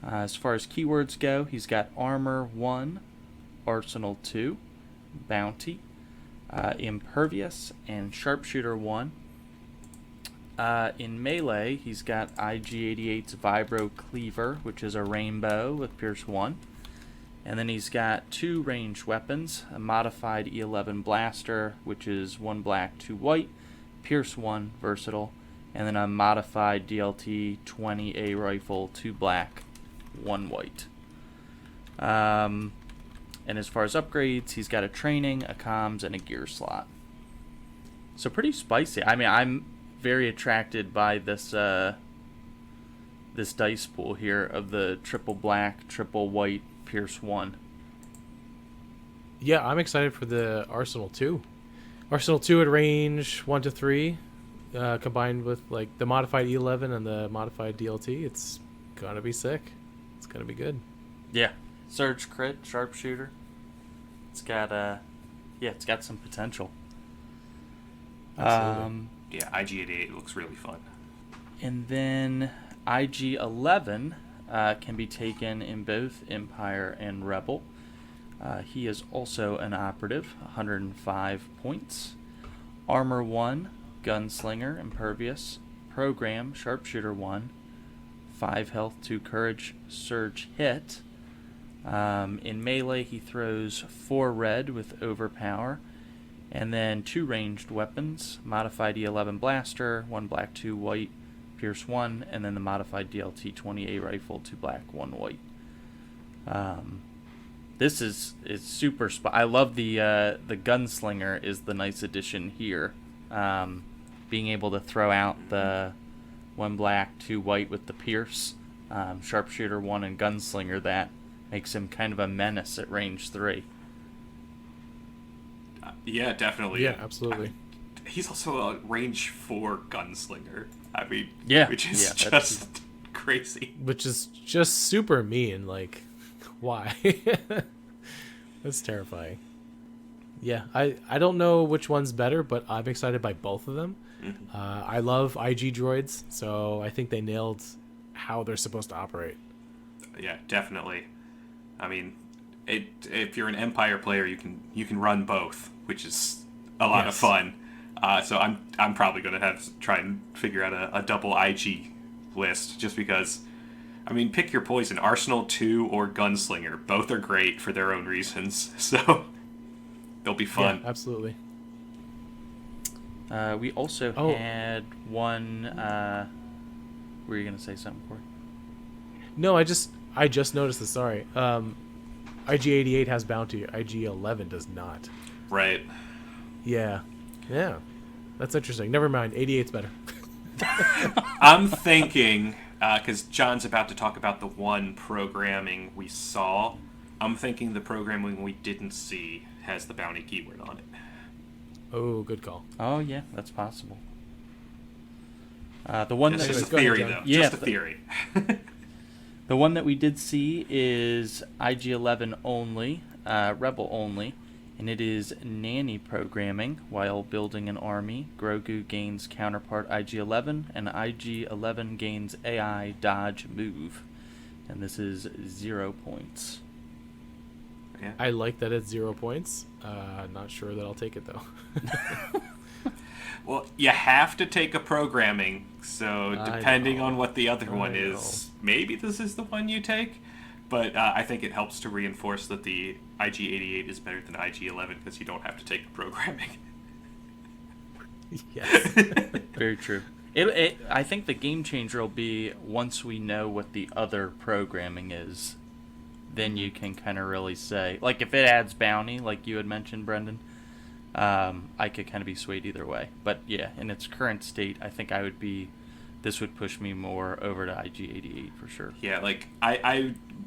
As far as keywords go, he's got armor 1, arsenal 2, bounty, impervious, and sharpshooter 1. In melee, he's got IG-88's Vibro Cleaver, which is a rainbow with Pierce 1. And then he's got 2 ranged weapons, a modified E11 Blaster, which is 1 black, 2 white, Pierce 1, versatile, and then a modified DLT 20A rifle, 2 black, 1 white. And as far as upgrades, he's got a training, a comms, and a gear slot. So pretty spicy. I mean, I'm very attracted by this this dice pool here of the triple black, triple white, Pierce 1. Yeah, I'm excited for the Arsenal 2. Arsenal 2 at range 1 to 3, combined with like the modified E11 and the modified DLT. It's gonna be sick. It's gonna be good. Yeah, surge, crit, sharpshooter. It's got it's got some potential. Absolutely. Yeah, IG-88 looks really fun. And then IG-11 can be taken in both Empire and Rebel. He is also an operative, 105 points. Armor 1, Gunslinger, Impervious, Program, Sharpshooter 1, 5 health, 2 courage, surge, hit. In melee, he throws 4 red with Overpower, and then 2 ranged weapons, modified E11 Blaster, 1 black, 2 white, Pierce 1, and then the modified DLT 20A rifle, 2 black, 1 white. This is super I love the Gunslinger is the nice addition here. Being able to throw out the 1 black, 2 white with the Pierce, Sharpshooter 1 and Gunslinger, that makes him kind of a menace at range 3. Yeah, definitely. Yeah, absolutely. He's also a range 4 gunslinger. I mean, Yeah, which is yeah, just crazy. Which is just super mean. Like, why? That's terrifying. Yeah, I don't know which one's better, but I'm excited by both of them. Mm-hmm. I love IG droids, so I think they nailed how they're supposed to operate. Yeah, definitely. I mean, if you're an Empire player, you can run both, which is a lot of fun. So I'm probably going to try and figure out a double IG list, just because. I mean, pick your poison. Arsenal 2 or Gunslinger. Both are great for their own reasons. So they'll be fun. Yeah, absolutely. We also had one. Were you going to say something, Corey? No, I just noticed this. Sorry. IG-88 has bounty. IG-11 does not. Right. Yeah. That's interesting. Never mind. 88's better. I'm thinking, because John's about to talk about the one programming we saw, I'm thinking the programming we didn't see has the bounty keyword on it. Oh, good call. Oh yeah, that's possible. The one It's that just a Go ahead, theory, John. though. Yeah, Just a theory. the one that we did see is IG-11 only, Rebel only, and it is nanny programming. While building an army, Grogu gains counterpart IG-11, and IG-11 gains AI dodge move, and this is 0 points. Yeah. I like that it's 0 points. Not sure that I'll take it though. Well, you have to take a programming, so depending on what the other one is, maybe this is the one you take. But I think it helps to reinforce that the IG-88 is better than IG-11 because you don't have to take the programming. Yes. Very true. I think the game changer will be once we know what the other programming is, then you can kind of really say, like if it adds bounty, like you had mentioned, Brendan, I could kind of be swayed either way. But yeah, in its current state, I think this would push me more over to IG-88 for sure. Yeah, like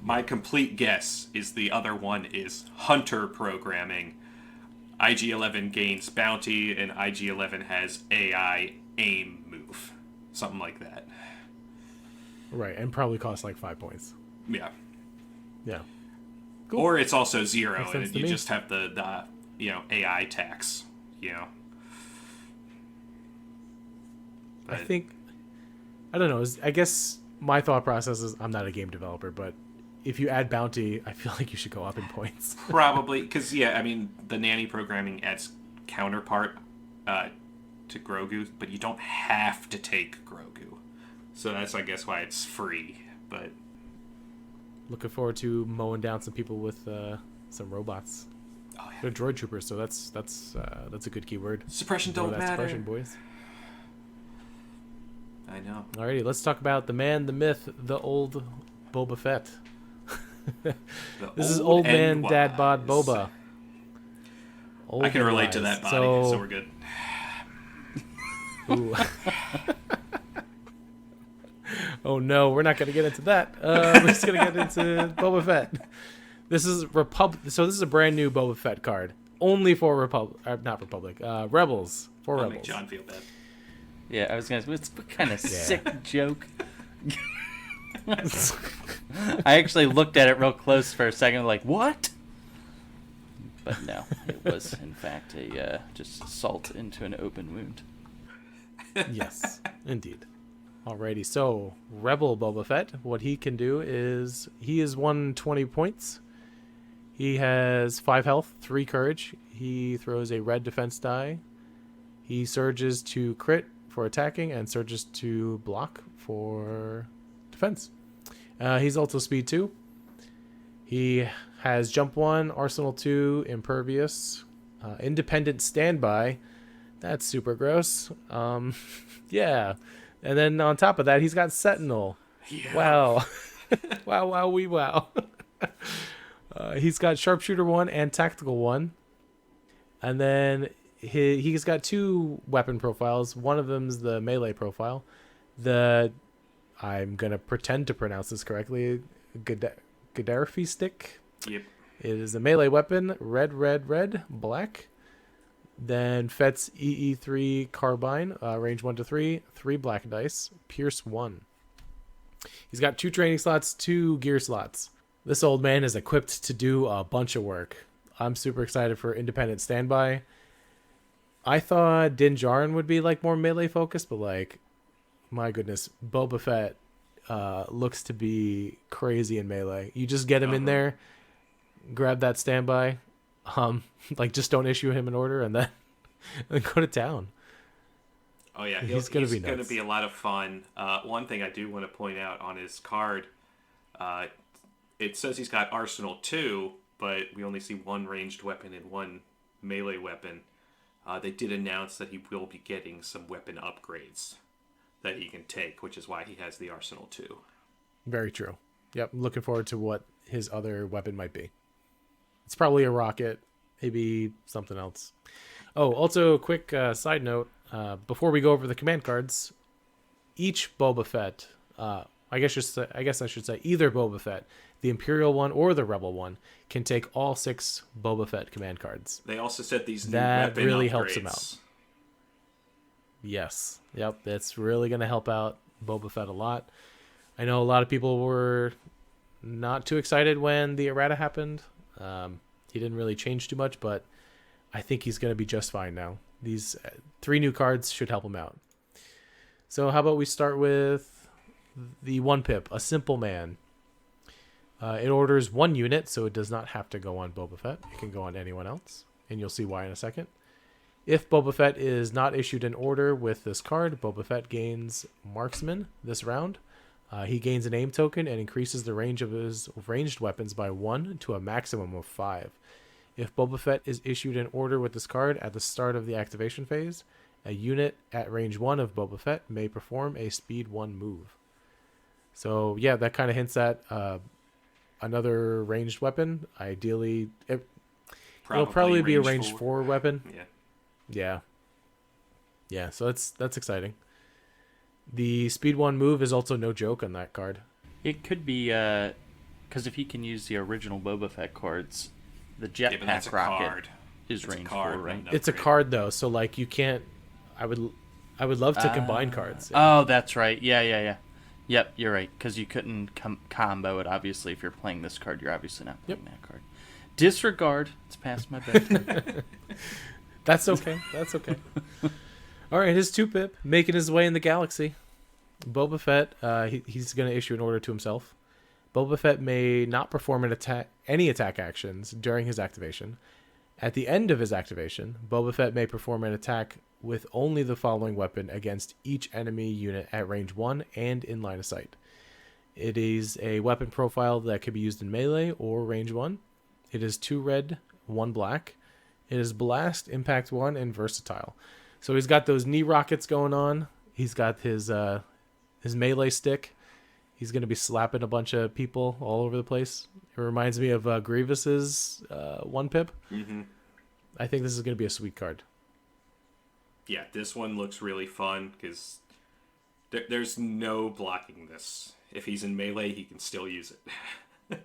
my complete guess is the other one is Hunter programming. IG-11 gains bounty, and IG-11 has AI aim move, something like that. Right, and probably costs like 5 points. Yeah. Yeah. Cool. Or it's also 0, Makes sense and to you me. just have the AI tax. I But think, I don't know. I guess my thought process is I'm not a game developer, but if you add bounty, I feel like you should go up in points. probably because the nanny programming adds counterpart to Grogu, but you don't have to take Grogu. So that's, I guess, why it's free. But Looking forward to mowing down some people with some robots. oh yeah, They're droid troopers, so that's a good keyword. suppression Ignore don't that matter. suppression, boys. I know. Alrighty, let's talk about the man, the myth, the old Boba Fett. This is old man, dad bod wise. Boba. Old I can and relate to wise. that body, so we're good. Ooh. Oh no, we're not going to get into that. We're just going to get into Boba Fett. This is So this is a brand new Boba Fett card, only for Rebels. For That'll Rebels. make John feel bad. Yeah, I was gonna say, what kind of sick joke? I actually looked at it real close for a second, like, what? But no, it was in fact a just salt into an open wound. Yes, indeed. Alrighty, so Rebel Boba Fett, what he can do is he is 120 points. He has 5 health, 3 courage. He throws a red defense die. He surges to crit for attacking and surges to block for defense. He's also speed 2. He has jump 1, arsenal 2, impervious, independent standby. That's super gross. Yeah. And then on top of that, he's got sentinel. Yeah. Wow. wow. He's got sharpshooter 1 and tactical 1. And then he's got 2 weapon profiles. One of them's the melee profile. I'm going to pretend to pronounce this correctly. Gaddafi stick. Yep. It is a melee weapon. Red, black. Then Fett's EE3 carbine. Range 1 to 3. 3 black dice. Pierce 1. He's got 2 training slots, 2 gear slots. This old man is equipped to do a bunch of work. I'm super excited for independent standby. I thought Din Djarin would be like more melee focused, but my goodness, Boba Fett looks to be crazy in melee. You just get him in there, grab that standby, just don't issue him an order, and then go to town. Oh yeah, he's gonna be nuts. Gonna be a lot of fun. One thing I do want to point out on his card, it says he's got Arsenal 2, but we only see 1 ranged weapon and 1 melee weapon. They did announce that he will be getting some weapon upgrades that he can take, which is why he has the Arsenal 2. Very true. Yep, I'm looking forward to what his other weapon might be. It's probably a rocket, maybe something else. Oh, also a quick side note. Before we go over the command cards, each Boba Fett, I guess I should say either Boba Fett, the Imperial one or the Rebel one, can take all 6 Boba Fett command cards. They also said these new That weapon really upgrades. helps him out. Yes. Yep, that's really going to help out Boba Fett a lot. I know a lot of people were not too excited when the errata happened. He didn't really change too much, but I think he's going to be just fine now. These 3 new cards should help him out. So how about we start with the 1 pip, a simple man. It orders 1 unit, so it does not have to go on Boba Fett. It can go on anyone else, and you'll see why in a second. If Boba Fett is not issued an order with this card, Boba Fett gains Marksman this round. He gains an aim token and increases the range of his ranged weapons by 1 to a maximum of 5. If Boba Fett is issued an order with this card at the start of the activation phase, a unit at range 1 of Boba Fett may perform a speed 1 move. So yeah, that kind of hints at another ranged weapon. Ideally, it'll probably be a range 4 weapon. Yeah. So that's exciting. The speed 1 move is also no joke on that card. It could be because if he can use the original Boba Fett cards, the jetpack rocket is range 4, right? It's a card though, so you can't. I would love to combine cards. Oh, that's right. Yeah. Yep, you're right. Because you couldn't combo it. Obviously, if you're playing this card, you're obviously not playing that card. Disregard. It's past my bedtime. That's okay. That's okay. All right, his 2-pip making his way in the galaxy. Boba Fett, he's going to issue an order to himself. Boba Fett may not perform any attack actions during his activation. At the end of his activation, Boba Fett may perform an attack with only the following weapon against each enemy unit at range 1 and in line of sight. It is a weapon profile that can be used in melee or range 1. It is 2 red, 1 black. It is blast, impact 1, and versatile. So he's got those knee rockets going on. He's got his melee stick. He's going to be slapping a bunch of people all over the place. It reminds me of Grievous's 1-pip. Mm-hmm. I think this is going to be a sweet card. Yeah, this one looks really fun because there's no blocking this. If he's in melee, he can still use it.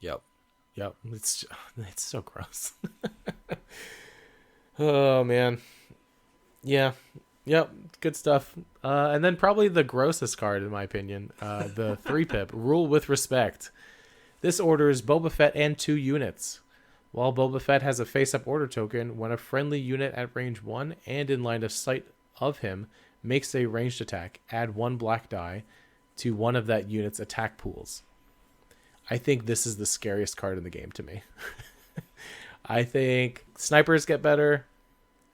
Yep. It's so gross. Oh, man. Yeah. Yep. Good stuff. And then probably the grossest card, in my opinion, the 3-pip, Rule with Respect. This orders Boba Fett and 2 units. While Boba Fett has a face-up order token, when a friendly unit at range 1 and in line of sight of him makes a ranged attack, add 1 black die to one of that unit's attack pools. I think this is the scariest card in the game to me. I think snipers get better.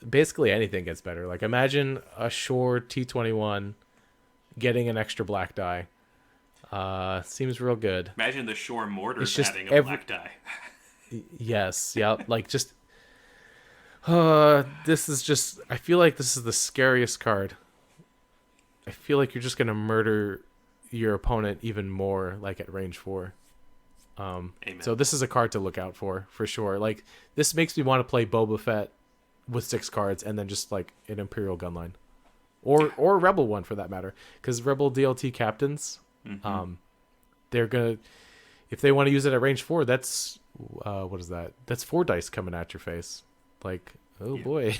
Basically anything gets better. Like, imagine a Shore T-21 getting an extra black die. Seems real good. Imagine the Shore Mortars just adding a black die. Yes, yeah. Like, just... this is just... I feel like this is the scariest card. I feel like you're just going to murder your opponent even more, like, at range 4. Amen. So this is a card to look out for sure. Like, this makes me want to play Boba Fett with 6 cards and then just like an Imperial Gunline, or Rebel one for that matter, because Rebel DLT captains, they're gonna, if they want to use it at range 4, that's what is that? That's 4 dice coming at your face. Like, oh yeah. Boy.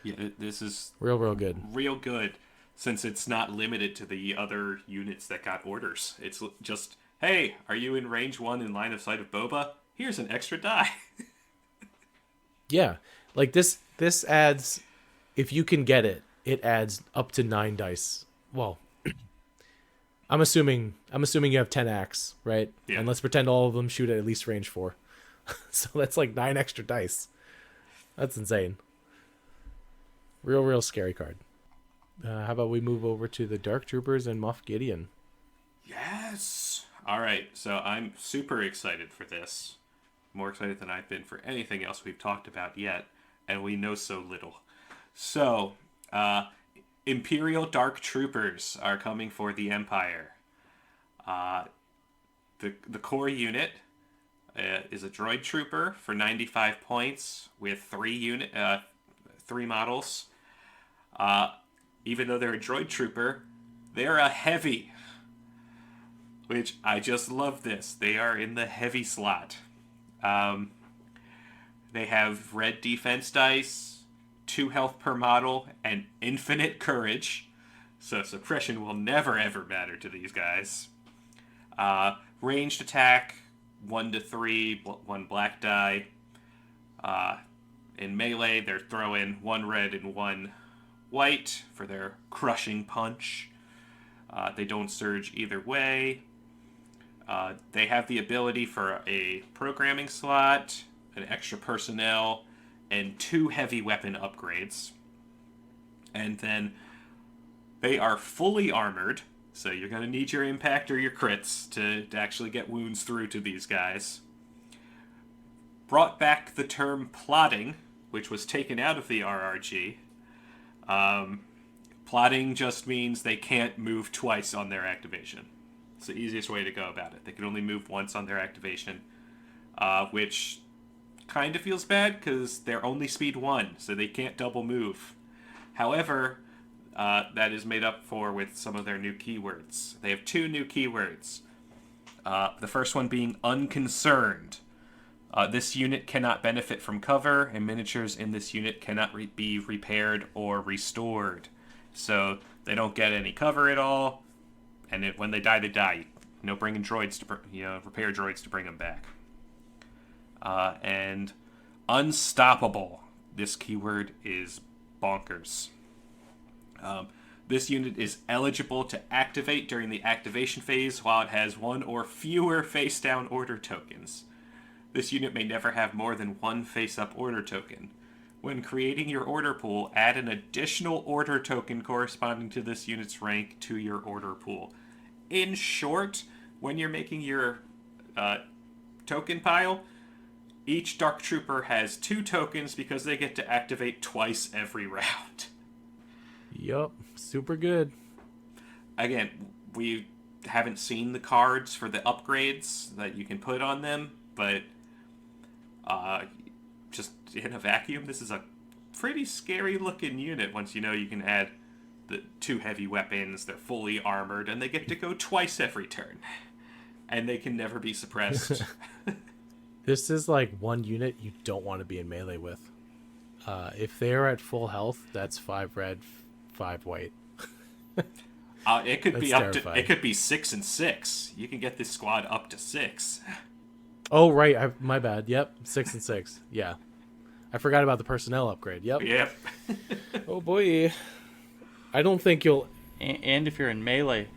Yeah, this is real good. Real good, since it's not limited to the other units that got orders. It's just, hey, are you in range 1 in line of sight of Boba? Here's an extra die. Yeah, like this adds, if you can get it, it adds up to 9 dice. Well, I'm assuming you have 10 acts, right? Yeah. And let's pretend all of them shoot at least range 4. So that's like 9 extra dice. That's insane. Real scary card. How about we move over to the Dark Troopers and Moff Gideon? Yes! Alright, so I'm super excited for this. More excited than I've been for anything else we've talked about yet, and we know so little. So, Imperial Dark Troopers are coming for the Empire. The core unit is a droid trooper for 95 points with 3 models. Even though they're a droid trooper, they're a heavy, which I just love this. They are in the heavy slot. They have red defense dice, 2 health per model, and infinite courage. So suppression will never ever matter to these guys. Ranged attack, 1 to 3, 1 black die. In melee, they're throwing 1 red and 1 white for their crushing punch. They don't surge either way. They have the ability for a programming slot, an extra personnel, and 2 heavy weapon upgrades. And then they are fully armored, so you're going to need your impact or your crits to actually get wounds through to these guys. Brought back the term plotting, which was taken out of the RRG. Plotting just means they can't move twice on their activation. It's the easiest way to go about it. They can only move once on their activation, which kind of feels bad because they're only speed 1, so they can't double move. However, that is made up for with some of their new keywords. They have 2 new keywords. The first one being unconcerned. This unit cannot benefit from cover, and miniatures in this unit cannot be repaired or restored. So they don't get any cover at all, and when they die, they die. No bringing droids to repair droids to bring them back. And unstoppable. This keyword is bonkers. This unit is eligible to activate during the activation phase while it has one or fewer face-down order tokens. This unit may never have more than one face-up order token. When creating your order pool, add an additional order token corresponding to this unit's rank to your order pool. In short, when you're making your token pile, each Dark Trooper has 2 tokens because they get to activate twice every round. Yup, super good. Again, we haven't seen the cards for the upgrades that you can put on them, but just in a vacuum, this is a pretty scary looking unit once you know you can add the 2 heavy weapons, they're fully armored, and they get to go twice every turn. And they can never be suppressed. This is like one unit you don't want to be in melee with. If they're at full health, that's 5 red, 5 white. It could That's be up terrifying. to. It could be 6 and 6. You can get this squad up to 6. Oh, right. My bad. Yep. 6 and 6. Yeah. I forgot about the personnel upgrade. Yep. Yep. Oh, boy. I don't think you'll... And if you're in melee,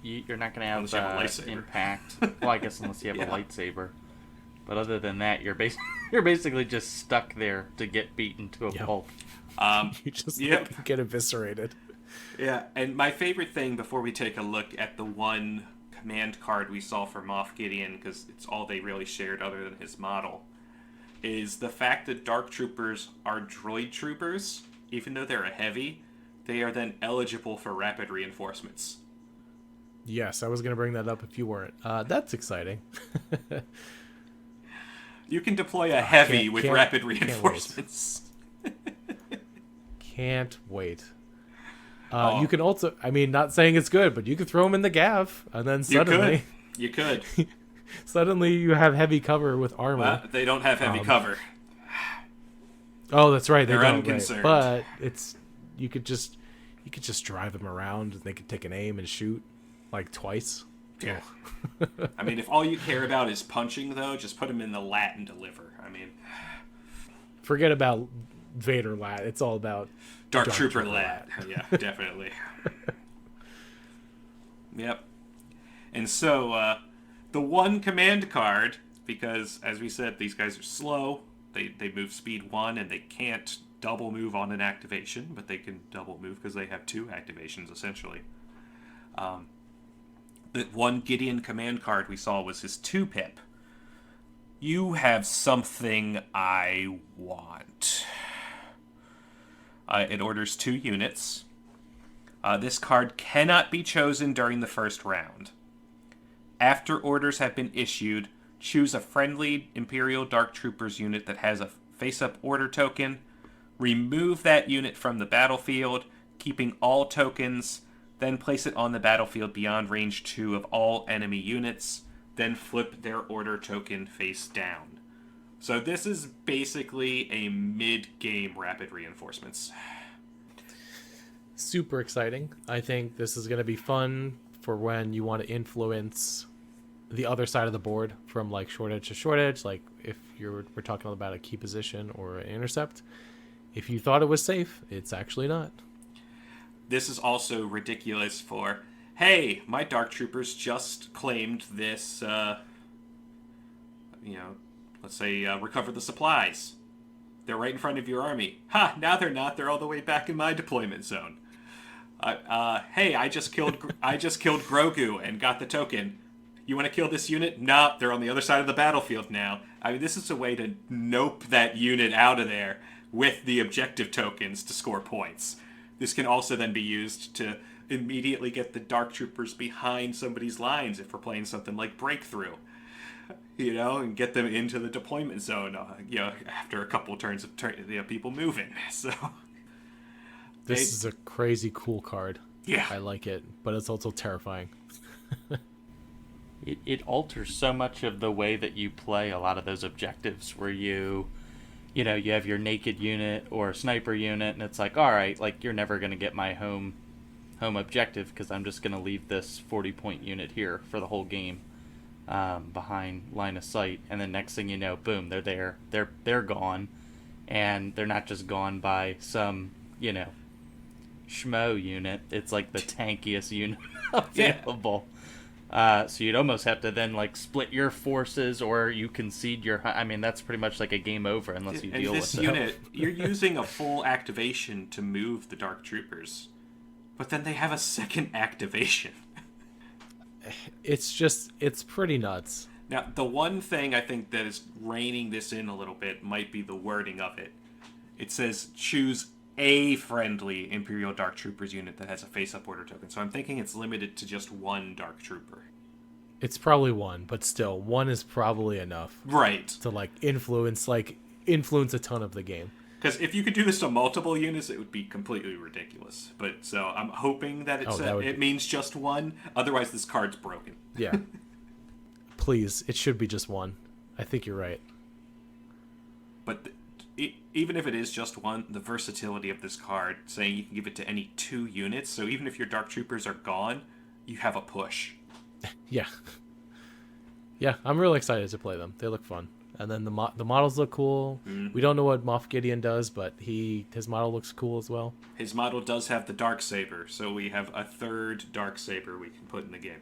you're not going to Unless you have a have lightsaber. impact. Well, I guess unless you have Yeah. a lightsaber. But other than that, you're basically just stuck there to get beaten to a Yep. pulp. You just Yep. get eviscerated. Yeah, and my favorite thing before we take a look at the one command card we saw for Moff Gideon, because it's all they really shared other than his model, is the fact that Dark Troopers are droid troopers. Even though they're a heavy, they are then eligible for rapid reinforcements. Yes, I was going to bring that up if you weren't. That's exciting. You can deploy a heavy with can't- rapid can't wait. reinforcements. Can't wait. Oh. You can also... I mean, not saying it's good, but you could throw them in the gav, and then suddenly... You could. Suddenly you have heavy cover with armor. Well, they don't have heavy cover. Oh, that's right. They They're don't, unconcerned. right. But it's you could just drive them around, and they could take an aim and shoot like twice. Yeah. I mean, if all you care about is punching, though, just put them in the lat and deliver. I mean, Forget about Vader lat. It's all about Dark Trooper lat. Yeah, definitely. Yep. And so, the one command card, because, as we said, these guys are slow. They move speed 1, and they can't double move on an activation, but they can double move because they have 2 activations, essentially. The one Gideon command card we saw was his 2-pip. You have something I want. It orders 2 units. This card cannot be chosen during the first round. After orders have been issued, choose a friendly Imperial Dark Troopers unit that has a face-up order token. Remove that unit from the battlefield, keeping all tokens. Then place it on the battlefield beyond range 2 of all enemy units. Then flip their order token face down. So this is basically a mid-game rapid reinforcements. super exciting. I think this is going to be fun for when you want to influence the other side of the board from like short edge to short edge. Like if we're talking about a key position or an intercept. If you thought it was safe, it's actually not. This is also ridiculous for, hey, my Dark Troopers just claimed this, let's say, recover the supplies. They're right in front of your army. Ha, now they're not. They're all the way back in my deployment zone. Hey, I just killed Grogu and got the token. You want to kill this unit? Nah, they're on the other side of the battlefield now. I mean, this is a way to nope that unit out of there with the objective tokens to score points. This can also then be used to immediately get the Dark Troopers behind somebody's lines if we're playing something like Breakthrough. And get them into the deployment zone, after a couple turns of people moving. So This is a crazy cool card. Yeah. I like it, but it's also terrifying. It alters so much of the way that you play a lot of those objectives where you have your naked unit or a sniper unit, and it's like, all right, like you're never going to get my home objective because I'm just going to leave this 40-point unit here for the whole game. behind line of sight, and then next thing you know, boom, they're there. They're gone, and they're not just gone by some schmo unit. It's like the tankiest unit available. So you'd almost have to then like split your forces, or you concede your. I mean, that's pretty much like a game over unless you And deal this with unit, you're using a full activation to move the Dark Troopers, but then they have a second activation. It's pretty nuts. Now, the one thing I think that is reining this in a little bit might be the wording of it. It says choose a friendly Imperial Dark Troopers unit that has a face-up order token. So I'm thinking it's limited to just one Dark Trooper. It's probably one, but still, one is probably enough. Right. To influence a ton of the game. Because if you could do this to multiple units, it would be completely ridiculous. But so I'm hoping that it means just one. Otherwise, this card's broken. Yeah. Please, it should be just one. I think you're right. But even if it is just one, the versatility of this card, saying you can give it to any 2 units, so even if your Dark Troopers are gone, you have a push. Yeah. Yeah, I'm really excited to play them. They look fun. And then the models look cool. We don't know what Moff Gideon does, but his model looks cool as well. His model does have the Darksaber, so we have a third Darksaber we can put in the game.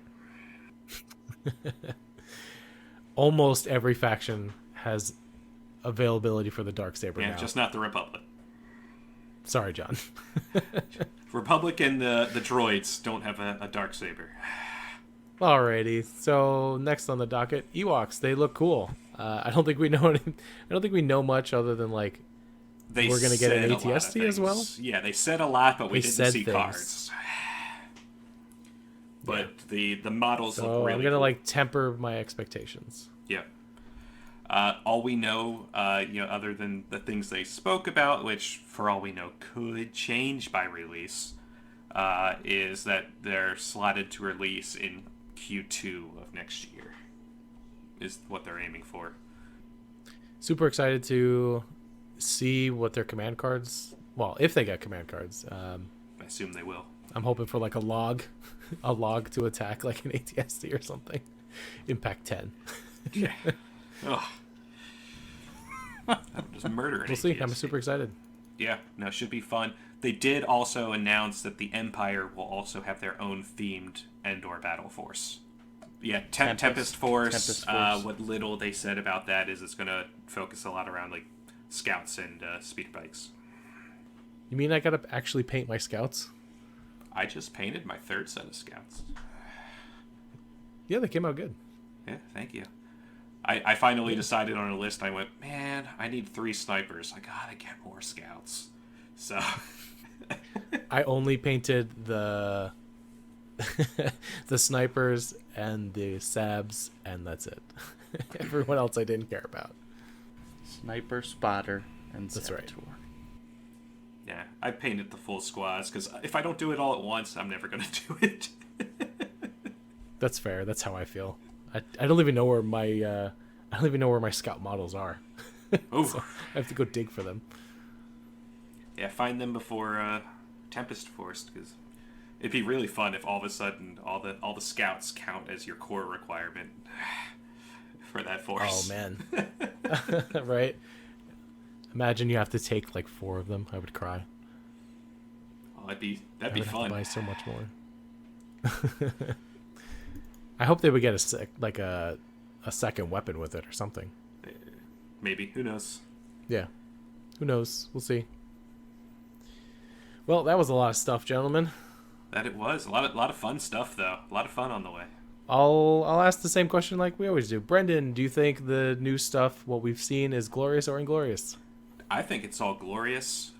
Almost every faction has availability for the Darksaber now. Yeah, just not the Republic. Sorry, John. Republic and the droids don't have a Darksaber. Alrighty, so next on the docket, Ewoks. They look cool. I don't think we know anything. I don't think we know much other than we're gonna get an ATST as well. Yeah, they said a lot, but we didn't see things. cards. But the models look really I'm gonna cool. temper my expectations. Yeah. All we know, other than the things they spoke about, which for all we know could change by release, is that they're slotted to release in Q2 of next year. Is what they're aiming for. Super excited to see what their command cards. Well, if they get command cards, I assume they will. I'm hoping for a log, a log to attack like an ATST or something. Impact 10. Yeah. Ugh. That would just murder. We'll see. I'm super excited. Yeah, no, it should be fun. They did also announce that the Empire will also have their own themed Endor battle force. Yeah, Tempest Force. What little they said about that is it's going to focus a lot around scouts and speeder bikes. You mean I gotta actually paint my scouts? I just painted my 3rd set of scouts. Yeah, they came out good. Yeah, thank you. I finally decided on a list. I went, man, I need 3 snipers. I gotta get more scouts. So I only painted the the snipers and the sabs, and that's it. Everyone else I didn't care about. Sniper, spotter, and That's saboteur. right. Yeah, I painted the full squads because if I don't do it all at once, I'm never gonna do it. That's fair. That's how I feel. I don't even know where my scout models are. So I have to go dig for them. Yeah, find them before Tempest Force, because it'd be really fun if all of a sudden all the scouts count as your core requirement for that force. Oh man. Right? Imagine you have to take 4 of them. I would cry. Oh, that'd be I would fun. have to buy so much more. I hope they would get a second weapon with it or something. Maybe. Who knows? Yeah. Who knows? We'll see. Well, that was a lot of stuff, gentlemen. That it was. A lot of fun stuff, though. A lot of fun on the way. I'll ask the same question like we always do. Brendan, do you think the new stuff, what we've seen, is glorious or inglorious? I think it's all glorious.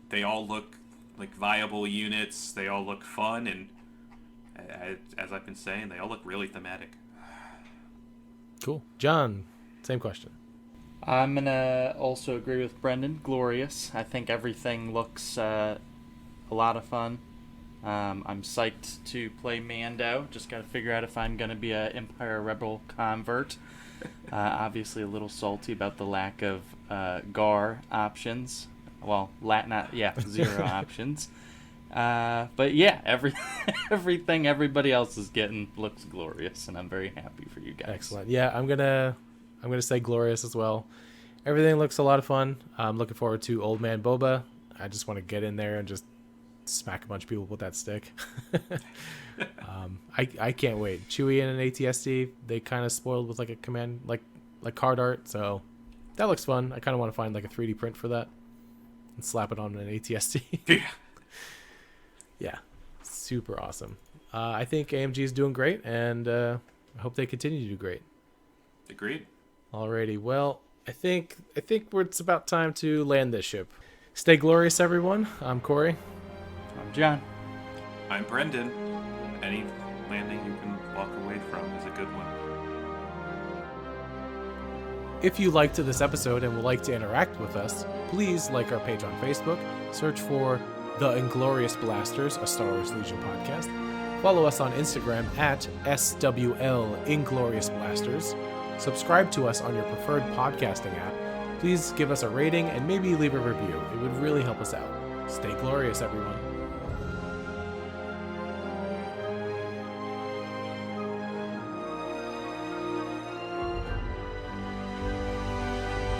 They all look like viable units. They all look fun, and as I've been saying, they all look really thematic. Cool. John, same question. I'm gonna also agree with Brendan. Glorious. I think everything looks a lot of fun. I'm psyched to play Mando. Just got to figure out if I'm gonna be a Empire Rebel convert. Obviously, a little salty about the lack of GAR options. Well, 0 options. But yeah, everything everybody else is getting looks glorious, and I'm very happy for you guys. Excellent. Yeah, I'm gonna say glorious as well. Everything looks a lot of fun. I'm looking forward to Old Man Boba. I just want to get in there and just smack a bunch of people with that stick. I can't wait. Chewie and an ATSD, they kind of spoiled with like a command, like card art, so that looks fun. I kind of want to find like a 3D print for that and slap it on an ATSD. Yeah. Yeah, super awesome. I think AMG is doing great, and I hope they continue to do great. Agreed. Alrighty, well, I think it's about time to land this ship. Stay glorious, everyone. I'm Corey. I'm John. I'm Brendan. Any landing you can walk away from is a good one. If you liked this episode and would like to interact with us, please like our page on Facebook, search for The Inglorious Blasters, a Star Wars Legion podcast. Follow us on Instagram at SWL Inglorious Blasters. Subscribe to us on your preferred podcasting app. Please give us a rating and maybe leave a review. It would really help us out. Stay glorious, everyone.